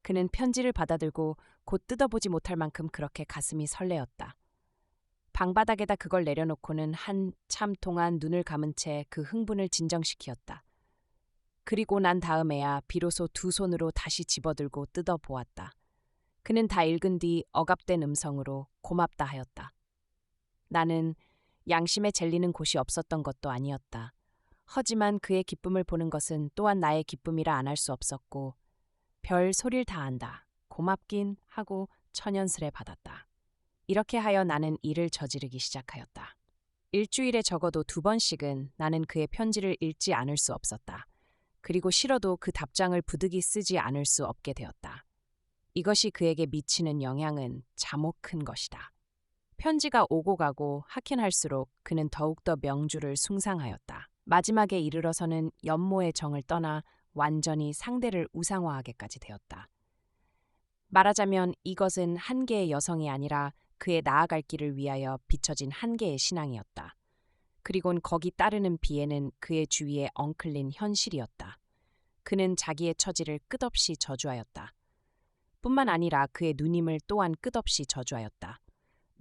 그는 편지를 받아들고 곧 뜯어보지 못할 만큼 그렇게 가슴이 설레었다. 방바닥에다 그걸 내려놓고는 한참 동안 눈을 감은 채 그 흥분을 진정시키었다. 그리고 난 다음에야 비로소 두 손으로 다시 집어들고 뜯어보았다. 그는 다 읽은 뒤 억압된 음성으로 고맙다 하였다. 나는 양심에 젤리는 곳이 없었던 것도 아니었다. 하지만 그의 기쁨을 보는 것은 또한 나의 기쁨이라 안 할 수 없었고 별 소릴 다 한다. 고맙긴 하고 천연스레 받았다. 이렇게 하여 나는 일을 저지르기 시작하였다. 일주일에 적어도 2번씩은 나는 그의 편지를 읽지 않을 수 없었다. 그리고 싫어도 그 답장을 부득이 쓰지 않을 수 없게 되었다. 이것이 그에게 미치는 영향은 자목 큰 것이다. 편지가 오고 가고 하긴 할수록 그는 더욱더 명주를 숭상하였다. 마지막에 이르러서는 연모의 정을 떠나 완전히 상대를 우상화하게까지 되었다. 말하자면 이것은 한 개의 여성이 아니라 그의 나아갈 길을 위하여 비춰진 한 개의 신앙이었다. 그리곤 거기 따르는 비애는 그의 주위에 엉클린 현실이었다. 그는 자기의 처지를 끝없이 저주하였다. 뿐만 아니라 그의 누님을 또한 끝없이 저주하였다.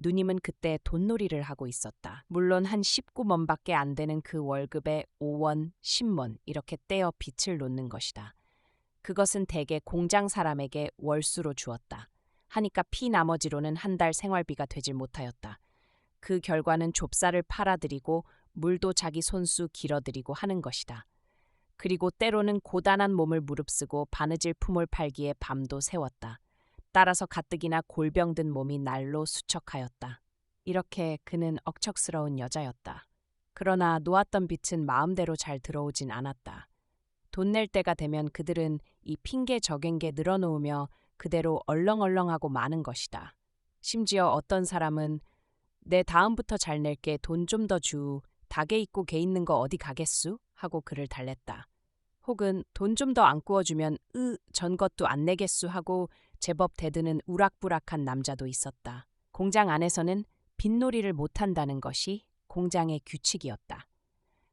누님은 그때 돈놀이를 하고 있었다. 물론 한 19먼밖에 안 되는 그 월급에 5원, 10원 이렇게 떼어 빚을 놓는 것이다. 그것은 대개 공장 사람에게 월수로 주었다. 하니까 나머지로는 한 달 생활비가 되질 못하였다. 그 결과는 좁쌀을 팔아들이고 물도 자기 손수 길어들이고 하는 것이다. 그리고 때로는 고단한 몸을 무릅쓰고 바느질 품을 팔기에 밤도 새웠다. 따라서 가뜩이나 골병든 몸이 날로 수척하였다. 이렇게 그는 억척스러운 여자였다. 그러나 놓았던 빚은 마음대로 잘 들어오진 않았다. 돈 낼 때가 되면 그들은 이 핑계 저갱게 늘어놓으며 그대로 얼렁얼렁하고 마는 것이다. 심지어 어떤 사람은 내 다음부터 잘 낼게 돈 좀 더 주, 닭에 있고 개 있는 거 어디 가겠수? 하고 그를 달랬다. 혹은 돈 좀 더 안 구워주면 전 것도 안 내겠수 하고 제법 대드는 우락부락한 남자도 있었다. 공장 안에서는 빚놀이를 못한다는 것이 공장의 규칙이었다.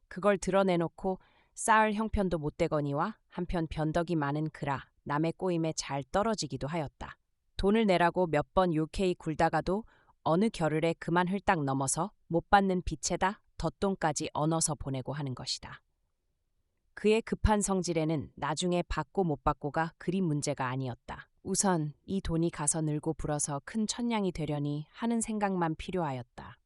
그걸 드러내놓고 쌓을 형편도 못되거니와 한편 변덕이 많은 그라 남의 꼬임에 잘 떨어지기도 하였다. 돈을 내라고 몇 번 요케이 굴다가도 어느 겨를에 그만 헐딱 넘어서 못 받는 빚에다 덧돈까지 얹어서 보내고 하는 것이다. 그의 급한 성질에는 나중에 받고 못 받고가 그리 문제가 아니었다. 우선 이 돈이 가서 늘고 불어서 큰 천냥이 되려니 하는 생각만 필요하였다.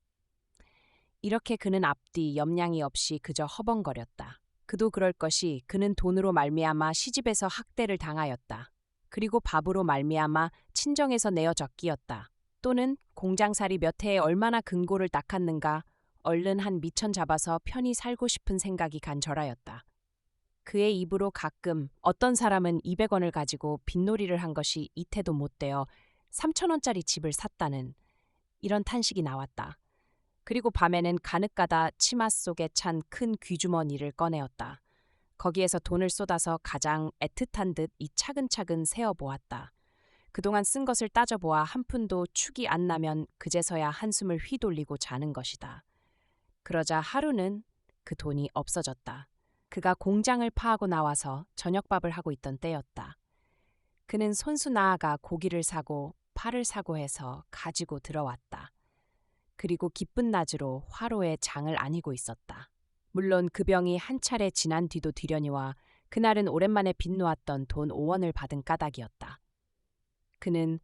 이렇게 그는 앞뒤 염량이 없이 그저 허벙거렸다. 그도 그럴 것이 그는 돈으로 말미암아 시집에서 학대를 당하였다. 그리고 밥으로 말미암아 친정에서 내어져 끼었다. 또는 공장살이 몇 해에 얼마나 근고를 닦았는가 얼른 한 미천 잡아서 편히 살고 싶은 생각이 간절하였다. 그의 입으로 가끔 어떤 사람은 200원을 가지고 빚놀이를 한 것이 이태도 못되어 3,000원짜리 집을 샀다는 이런 탄식이 나왔다. 그리고 밤에는 가늑가다 치마 속에 찬 큰 귀주머니를 꺼내었다. 거기에서 돈을 쏟아서 가장 애틋한 듯 이 차근차근 세어보았다. 그동안 쓴 것을 따져보아 한 푼도 축이 안 나면 그제서야 한숨을 휘돌리고 자는 것이다. 그러자 하루는 그 돈이 없어졌다. 그가 공장을 파하고 나와서 저녁밥을 하고 있던 때였다. 그는 손수 나아가 고기를 사고 파를 사고 해서 가지고 들어왔다. 그리고 기쁜 낮으로 화로에 장을 아니고 있었다. 물론 그 병이 한 차례 지난 뒤도 뒤려니와 그날은 오랜만에 빚 놓았던 돈 5원을 받은 까닭이었다. 그는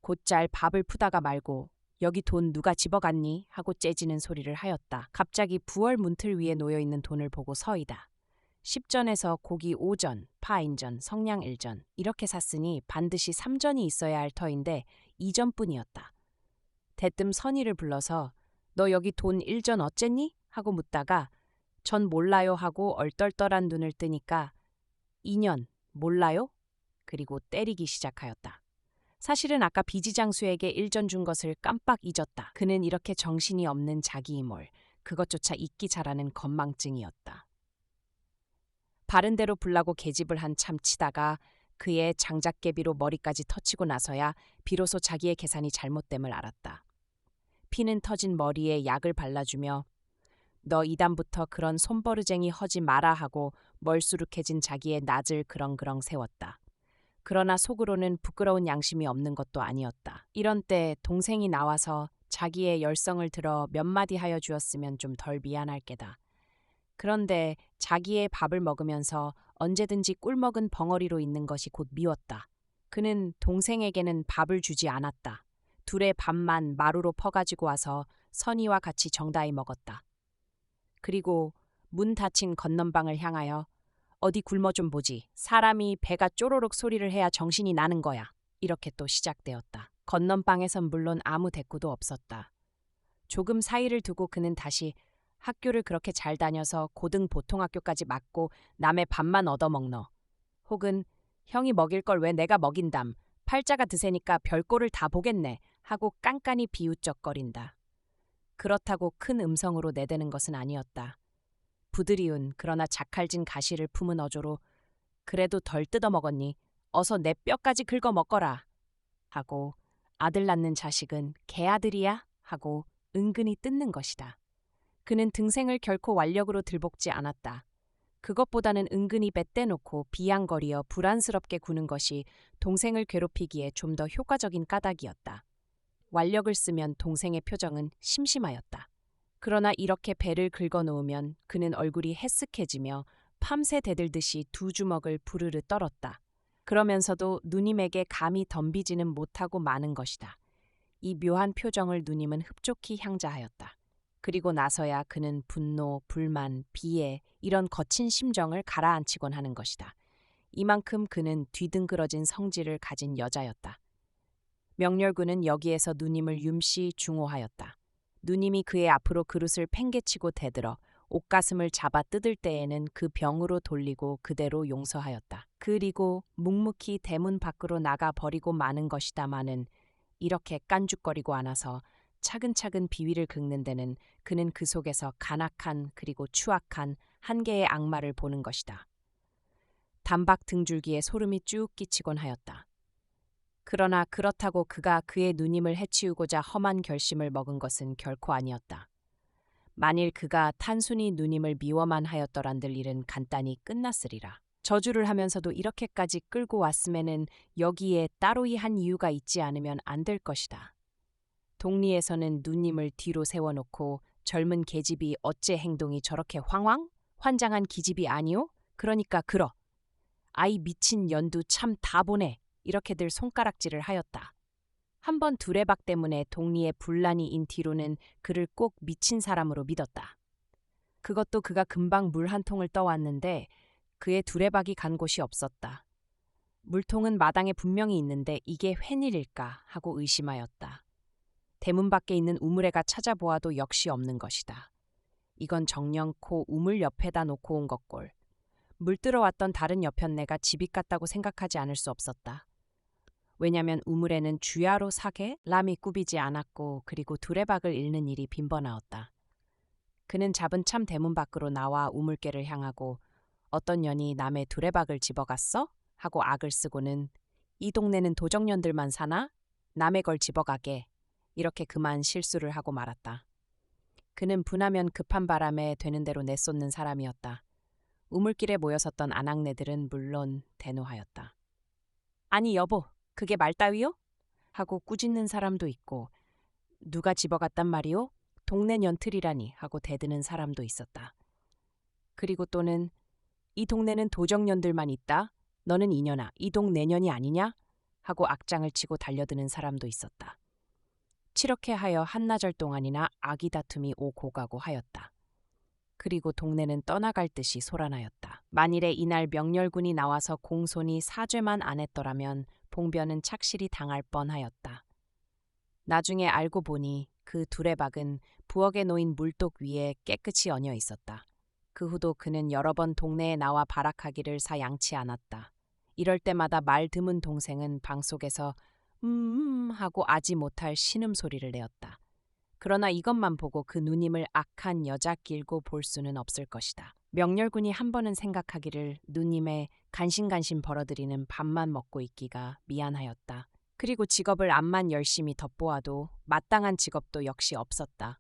곧잘 밥을 푸다가 말고 여기 돈 누가 집어갔니? 하고 째지는 소리를 하였다. 갑자기 부엌 문틀 위에 놓여있는 돈을 보고 서이다. 10전에서 고기 5전, 파 1전, 성냥 1전 이렇게 샀으니 반드시 3전이 있어야 할 터인데 2전뿐이었다. 대뜸 선의를 불러서 너 여기 돈 1전 어쨌니? 하고 묻다가 전 몰라요 하고 얼떨떨한 눈을 뜨니까 2년 몰라요? 그리고 때리기 시작하였다. 사실은 아까 비지장수에게 1전 준 것을 깜빡 잊었다. 그는 이렇게 정신이 없는 자기이몰, 그것조차 잊기 잘하는 건망증이었다. 바른 대로 불라고 계집을 한참 치다가 그의 장작개비로 머리까지 터치고 나서야 비로소 자기의 계산이 잘못됨을 알았다. 피는 터진 머리에 약을 발라주며 너 이담부터 그런 손버르쟁이 허지 마라 하고 멀수룩해진 자기의 낯을 그렁그렁 세웠다. 그러나 속으로는 부끄러운 양심이 없는 것도 아니었다. 이런 때 동생이 나와서 자기의 열성을 들어 몇 마디 하여 주었으면 좀 덜 미안할 게다. 그런데 자기의 밥을 먹으면서 언제든지 꿀먹은 벙어리로 있는 것이 곧 미웠다. 그는 동생에게는 밥을 주지 않았다. 둘의 밥만 마루로 퍼가지고 와서 선희와 같이 정다이 먹었다. 그리고 문 닫힌 건넌방을 향하여 어디 굶어 좀 보지. 사람이 배가 쪼로록 소리를 해야 정신이 나는 거야. 이렇게 또 시작되었다. 건넌방에선 물론 아무 대꾸도 없었다. 조금 사이를 두고 그는 다시 학교를 그렇게 잘 다녀서 고등 보통학교까지 맞고 남의 밥만 얻어먹너. 혹은 형이 먹일 걸 왜 내가 먹인담. 팔자가 드세니까 별꼴을 다 보겠네. 하고 깐깐히 비웃적거린다. 그렇다고 큰 음성으로 내대는 것은 아니었다. 부드리운 그러나 작할진 가시를 품은 어조로 그래도 덜 뜯어먹었니? 어서 내 뼈까지 긁어 먹거라. 하고 아들 낳는 자식은 개아들이야? 하고 은근히 뜯는 것이다. 그는 등생을 결코 완력으로 들볶지 않았다. 그것보다는 은근히 뱉대놓고 비양거리어 불안스럽게 구는 것이 동생을 괴롭히기에 좀 더 효과적인 까닭이었다. 완력을 쓰면 동생의 표정은 심심하였다. 그러나 이렇게 배를 긁어놓으면 그는 얼굴이 해쓱해지며 팜새 대들듯이 두 주먹을 부르르 떨었다. 그러면서도 누님에게 감히 덤비지는 못하고 마는 것이다. 이 묘한 표정을 누님은 흡족히 향자하였다. 그리고 나서야 그는 분노, 불만, 비애 이런 거친 심정을 가라앉히곤 하는 것이다. 이만큼 그는 뒤등그러진 성질을 가진 여자였다. 명렬군은 여기에서 누님을 윰시 중호하였다. 누님이 그의 앞으로 그릇을 팽개치고 대들어 옷가슴을 잡아 뜯을 때에는 그 병으로 돌리고 그대로 용서하였다. 그리고 묵묵히 대문 밖으로 나가 버리고 마는 것이다마는 이렇게 깐죽거리고 안아서 차근차근 비위를 긁는 데는 그는 그 속에서 간악한 그리고 추악한 한 개의 악마를 보는 것이다. 단박 등줄기에 소름이 쭉 끼치곤 하였다. 그러나 그렇다고 그가 그의 누님을 해치우고자 험한 결심을 먹은 것은 결코 아니었다. 만일 그가 단순히 누님을 미워만 하였더란들 일은 간단히 끝났으리라. 저주를 하면서도 이렇게까지 끌고 왔음에는 여기에 따로이 한 이유가 있지 않으면 안 될 것이다. 동리에서는 누님을 뒤로 세워놓고 젊은 계집이 어째 행동이 저렇게 환장한 기집이 아니오? 그러니까 그러. 아이 미친 연두 참 다 보네. 이렇게들 손가락질을 하였다. 한번 두레박 때문에 동리에 분란이 인 뒤로는 그를 꼭 미친 사람으로 믿었다. 그것도 그가 금방 물 한 통을 떠왔는데 그의 두레박이 간 곳이 없었다. 물통은 마당에 분명히 있는데 이게 웬일일까 하고 의심하였다. 대문 밖에 있는 우물에가 찾아보아도 역시 없는 것이다. 이건 정령코 우물 옆에다 놓고 온 것골. 물 들어왔던 다른 여편네가 집이 같다고 생각하지 않을 수 없었다. 왜냐면 우물에는 주야로 사게 람이 꾸비지 않았고 그리고 두레박을 잃는 일이 빈번하였다. 그는 잡은 참 대문 밖으로 나와 우물개를 향하고 어떤 년이 남의 두레박을 집어갔어? 하고 악을 쓰고는 이 동네는 도적년들만 사나? 남의 걸 집어가게. 이렇게 그만 실수를 하고 말았다. 그는 분하면 급한 바람에 되는 대로 내쏟는 사람이었다. 우물길에 모여섰던 아낙네들은 물론 대노하였다. 아니 여보, 그게 말 따위요? 하고 꾸짖는 사람도 있고 누가 집어갔단 말이오? 동네 년틀이라니 하고 대드는 사람도 있었다. 그리고 또는 이 동네는 도적년들만 있다. 너는 이년아, 이 동 내년이 아니냐? 하고 악장을 치고 달려드는 사람도 있었다. 치렇게 하여 한나절 동안이나 아기 다툼이 오고 가고 하였다. 그리고 동네는 떠나갈 듯이 소란하였다. 만일에 이날 명렬군이 나와서 공손히 사죄만 안 했더라면 봉변은 착실히 당할 뻔하였다. 나중에 알고 보니 그 두레박은 부엌에 놓인 물독 위에 깨끗이 얹어 있었다. 그 후도 그는 여러 번 동네에 나와 발악하기를 사 양치 않았다. 이럴 때마다 말 드문 동생은 방 속에서 하고 아지 못할 신음소리를 내었다. 그러나 이것만 보고 그 누님을 악한 여자 길고 볼 수는 없을 것이다. 명렬군이 한 번은 생각하기를 누님의 간신간신 벌어들이는 밥만 먹고 있기가 미안하였다. 그리고 직업을 암만 열심히 덧보아도 마땅한 직업도 역시 없었다.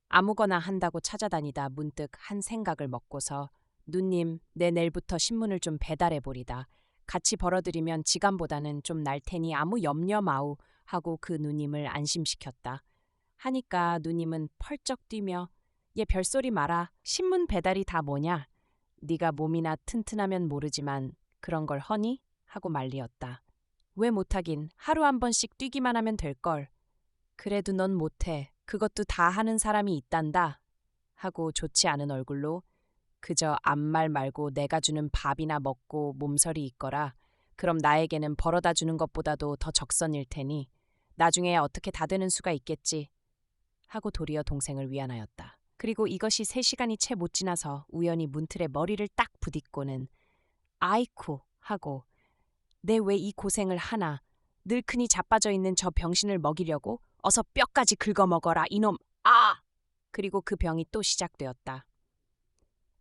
아무거나 한다고 찾아다니다 문득 한 생각을 먹고서 누님, 내 내일부터 신문을 좀 배달해 보리다. 같이 벌어들이면 지감보다는 좀 날 테니 아무 염려 마우 하고 그 누님을 안심시켰다. 하니까 누님은 펄쩍 뛰며 얘 별소리 마라. 신문 배달이 다 뭐냐. 네가 몸이나 튼튼하면 모르지만 그런 걸 허니? 하고 말리었다. 왜 못하긴 하루 한 번씩 뛰기만 하면 될걸. 그래도 넌 못해. 그것도 다 하는 사람이 있단다. 하고 좋지 않은 얼굴로 그저 암말 말고 내가 주는 밥이나 먹고 몸서리 있거라. 그럼 나에게는 벌어다 주는 것보다도 더 적선일 테니 나중에 어떻게 다 되는 수가 있겠지. 하고 도리어 동생을 위안하였다. 그리고 이것이 3시간이 채 못 지나서 우연히 문틀에 머리를 딱 부딪고는 아이쿠 하고 내 왜 이 고생을 하나. 늙은이 자빠져 있는 저 병신을 먹이려고 어서 뼈까지 긁어먹어라 이놈. 아! 그리고 그 병이 또 시작되었다.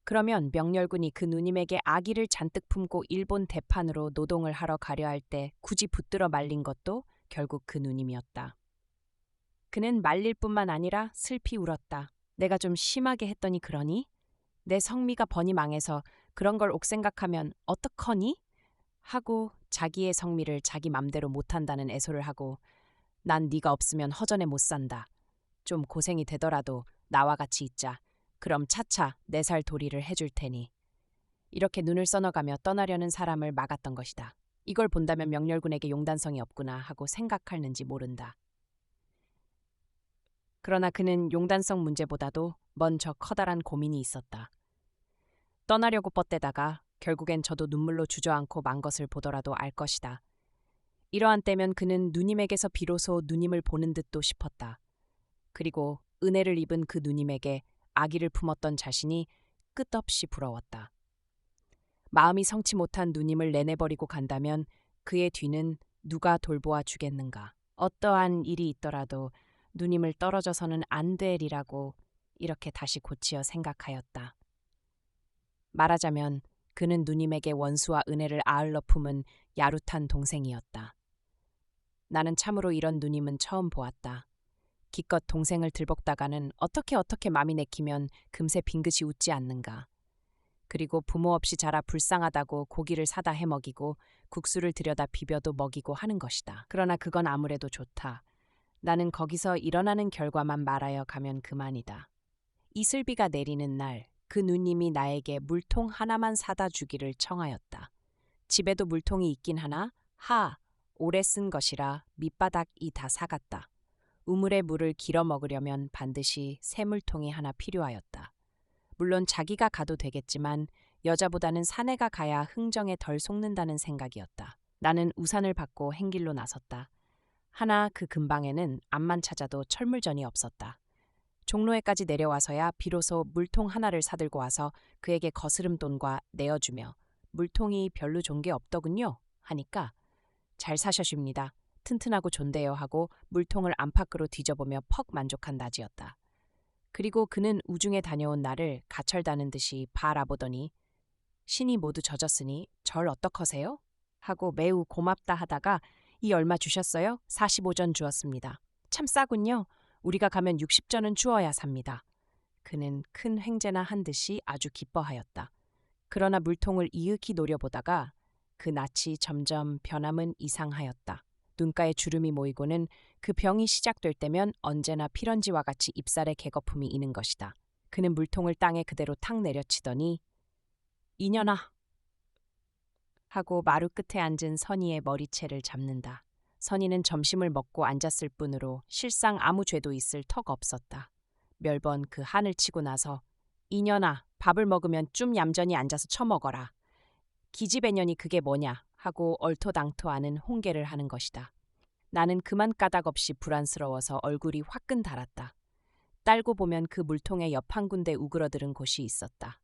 그러면 명렬군이 그 누님에게 아기를 잔뜩 품고 일본 대판으로 노동을 하러 가려 할 때 굳이 붙들어 말린 것도 결국 그 누님이었다. 그는 말릴 뿐만 아니라 슬피 울었다. 내가 좀 심하게 했더니 그러니? 내 성미가 번이 망해서 그런 걸 옥생각하면 어떡하니? 하고 자기의 성미를 자기 맘대로 못한다는 애소를 하고 난 네가 없으면 허전해 못 산다. 좀 고생이 되더라도 나와 같이 있자. 그럼 차차 4살 도리를 해줄 테니. 이렇게 눈을 써넣어가며 떠나려는 사람을 막았던 것이다. 이걸 본다면 명렬군에게 용단성이 없구나 하고 생각할는지 모른다. 그러나 그는 용단성 문제보다도 먼저 커다란 고민이 있었다. 떠나려고 뻗대다가 결국엔 저도 눈물로 주저앉고 만 것을 보더라도 알 것이다. 이러한 때면 그는 누님에게서 비로소 누님을 보는 듯도 싶었다. 그리고 은혜를 입은 그 누님에게 아기를 품었던 자신이 끝없이 부러웠다. 마음이 성치 못한 누님을 내내버리고 간다면 그의 뒤는 누가 돌보아 주겠는가. 어떠한 일이 있더라도 누님을 떨어져서는 안 되리라고 이렇게 다시 고치어 생각하였다. 말하자면 그는 누님에게 원수와 은혜를 아울러 품은 야릇한 동생이었다. 나는 참으로 이런 누님은 처음 보았다. 기껏 동생을 들볶다가는 어떻게 맘이 내키면 금세 빙긋이 웃지 않는가. 그리고 부모 없이 자라 불쌍하다고 고기를 사다 해먹이고 국수를 들여다 비벼도 먹이고 하는 것이다. 그러나 그건 아무래도 좋다. 나는 거기서 일어나는 결과만 말하여 가면 그만이다. 이슬비가 내리는 날 그 누님이 나에게 물통 하나만 사다 주기를 청하였다. 집에도 물통이 있긴 하나 오래 쓴 것이라 밑바닥이 다 사갔다. 우물에 물을 길어 먹으려면 반드시 새 물통이 하나 필요하였다. 물론 자기가 가도 되겠지만 여자보다는 사내가 가야 흥정에 덜 속는다는 생각이었다. 나는 우산을 받고 행길로 나섰다. 하나 그 근방에는 암만 찾아도 철물전이 없었다. 종로에까지 내려와서야 비로소 물통 하나를 사들고 와서 그에게 거스름돈과 내어주며 물통이 별로 좋은 게 없더군요 하니까 잘 사셔줍니다. 튼튼하고 좋은데요 하고 물통을 안팎으로 뒤져보며 퍽 만족한 나지였다. 그리고 그는 우중에 다녀온 나를 가철다는 듯이 바라보더니 신이 모두 젖었으니 절 어떡하세요? 하고 매우 고맙다 하다가 이 얼마 주셨어요? 45전 주었습니다. 참 싸군요. 우리가 가면 60전은 주어야 삽니다. 그는 큰 횡재나 한 듯이 아주 기뻐하였다. 그러나 물통을 이윽히 노려보다가 그 낯이 점점 변함은 이상하였다. 눈가에 주름이 모이고는 그 병이 시작될 때면 언제나 피런지와 같이 입살에 개거품이 이는 것이다. 그는 물통을 땅에 그대로 탁 내려치더니 이년아 하고 마루 끝에 앉은 선희의 머리채를 잡는다. 선희는 점심을 먹고 앉았을 뿐으로 실상 아무 죄도 있을 터가 없었다. 몇 번 그 한을 치고 나서 이년아 밥을 먹으면 좀 얌전히 앉아서 처먹어라. 기집애년이 그게 뭐냐 하고 얼토당토하는 홍계를 하는 것이다. 나는 그만 까닭 없이 불안스러워서 얼굴이 화끈 달았다. 딸고 보면 그 물통의 옆 한 군데 우그러들은 곳이 있었다.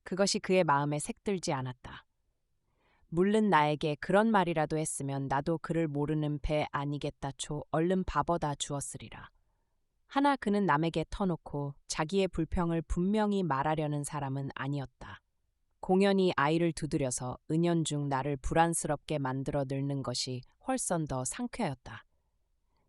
그것이 그의 마음에 색들지 않았다. 물른 나에게 그런 말이라도 했으면 나도 그를 모르는 배 아니겠다초 얼른 밥어다 주었으리라. 하나 그는 남에게 터놓고 자기의 불평을 분명히 말하려는 사람은 아니었다. 공연히 아이를 두드려서 은연중 나를 불안스럽게 만들어 늙는 것이 훨씬 더 상쾌하였다.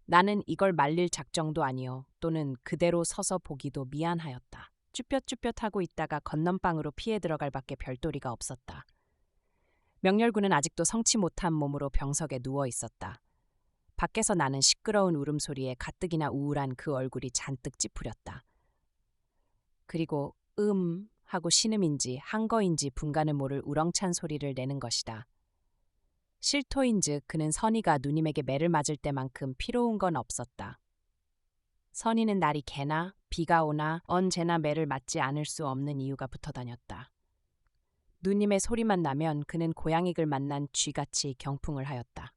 나는 이걸 말릴 작정도 아니요 또는 그대로 서서 보기도 미안하였다. 쭈뼛쭈뼛하고 있다가 건넌방으로 피해 들어갈 밖에 별도리가 없었다. 명렬군은 아직도 성치 못한 몸으로 병석에 누워 있었다. 밖에서 나는 시끄러운 울음소리에 가뜩이나 우울한 그 얼굴이 잔뜩 찌푸렸다. 그리고 하고 신음인지 한거인지 분간을 모를 우렁찬 소리를 내는 것이다. 실토인즉 그는 선희가 누님에게 매를 맞을 때만큼 피로운 건 없었다. 선희는 날이 개나 비가 오나 언제나 매를 맞지 않을 수 없는 이유가 붙어 다녔다. 누님의 소리만 나면 그는 고양이를 만난 쥐같이 경풍을 하였다.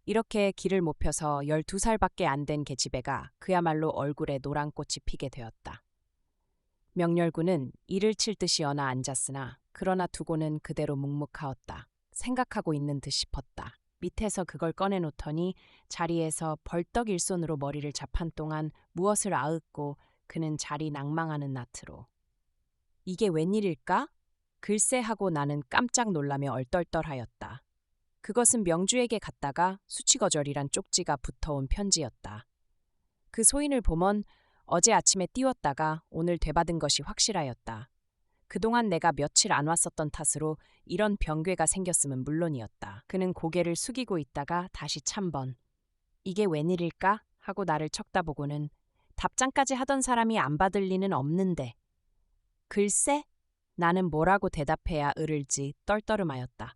이렇게 길을 못 펴서 12살밖에 안 된 계집애가 그야말로 얼굴에 노란 꽃이 피게 되었다. 명렬군은 이를 칠 듯이 어나 앉았으나 그러나 두고는 그대로 묵묵하였다. 생각하고 있는 듯 싶었다. 밑에서 그걸 꺼내놓더니 자리에서 벌떡 일손으로 머리를 잡한 동안 무엇을 아윽고 그는 자리 낭망하는 나트로. 이게 웬일일까? 글쎄 하고 나는 깜짝 놀라며 얼떨떨하였다. 그것은 명주에게 갔다가 수치거절이란 쪽지가 붙어온 편지였다. 그 소인을 보면 어제 아침에 띄웠다가 오늘 되받은 것이 확실하였다. 그동안 내가 며칠 안 왔었던 탓으로 이런 병괴가 생겼음은 물론이었다. 그는 고개를 숙이고 있다가 다시 찬번 이게 웬일일까? 하고 나를 척다보고는 답장까지 하던 사람이 안 받을 리는 없는데. 글쎄? 나는 뭐라고 대답해야 으를지 떨떠름하였다.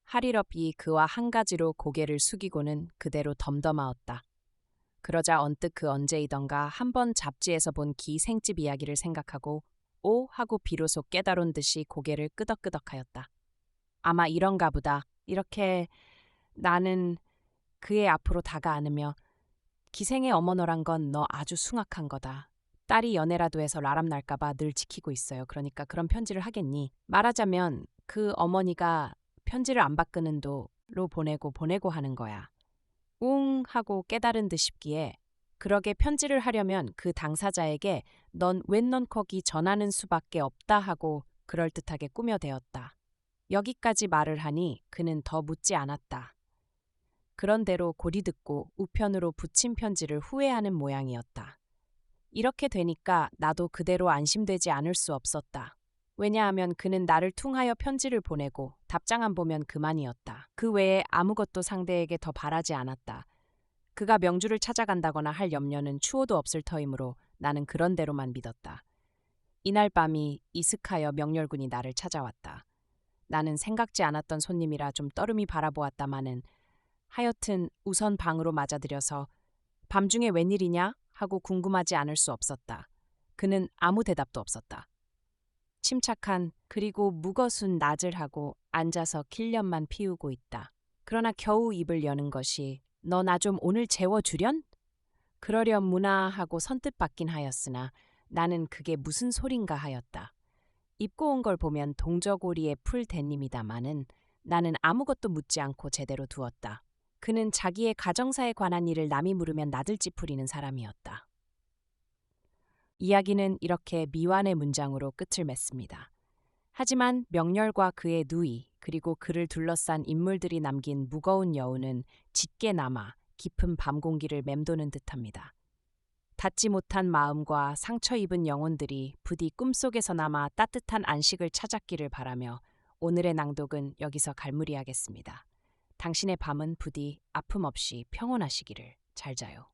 하리럽이 그와 한 가지로 고개를 숙이고는 그대로 덤덤하였다. 그러자 언뜻 그 언제이던가 한 번 잡지에서 본 기생집 이야기를 생각하고 오 하고 비로소 깨달은 듯이 고개를 끄덕끄덕하였다. 아마 이런가 보다. 이렇게 나는 그의 앞으로 다가앉으며 기생의 어머너란 건 너 아주 숭악한 거다. 딸이 연애라도 해서 라람 날까봐 늘 지키고 있어요. 그러니까 그런 편지를 하겠니? 말하자면 그 어머니가 편지를 안 받끄는 도로 보내고 하는 거야. 웅 하고 깨달은 듯 싶기에 그러게 편지를 하려면 그 당사자에게 넌 웬 넌 거기 전하는 수밖에 없다 하고 그럴듯하게 꾸며대었다. 여기까지 말을 하니 그는 더 묻지 않았다. 그런대로 고리 듣고 우편으로 붙인 편지를 후회하는 모양이었다. 이렇게 되니까 나도 그대로 안심되지 않을 수 없었다. 왜냐하면 그는 나를 퉁하여 편지를 보내고 답장 안 보면 그만이었다. 그 외에 아무것도 상대에게 더 바라지 않았다. 그가 명주를 찾아간다거나 할 염려는 추호도 없을 터이므로 나는 그런 대로만 믿었다. 이날 밤이 이슥하여 명렬군이 나를 찾아왔다. 나는 생각지 않았던 손님이라 좀 떨음이 바라보았다마는 하여튼 우선 방으로 맞아들여서 밤중에 웬일이냐 하고 궁금하지 않을 수 없었다. 그는 아무 대답도 없었다. 침착한 그리고 무거순 낯을 하고 앉아서 길련만 피우고 있다. 그러나 겨우 입을 여는 것이 너 나 좀 오늘 재워주련? 그러려무나 하고 선뜻 받긴 하였으나 나는 그게 무슨 소린가 하였다. 입고 온 걸 보면 동저고리의 풀 데님이다마는 나는 아무것도 묻지 않고 제대로 두었다. 그는 자기의 가정사에 관한 일을 남이 물으면 나들찌푸리는 사람이었다. 이야기는 이렇게 미완의 문장으로 끝을 맺습니다. 하지만 명렬과 그의 누이 그리고 그를 둘러싼 인물들이 남긴 무거운 여운은 짙게 남아 깊은 밤 공기를 맴도는 듯합니다. 닿지 못한 마음과 상처 입은 영혼들이 부디 꿈속에서 남아 따뜻한 안식을 찾았기를 바라며 오늘의 낭독은 여기서 갈무리하겠습니다. 당신의 밤은 부디 아픔 없이 평온하시기를. 잘 자요.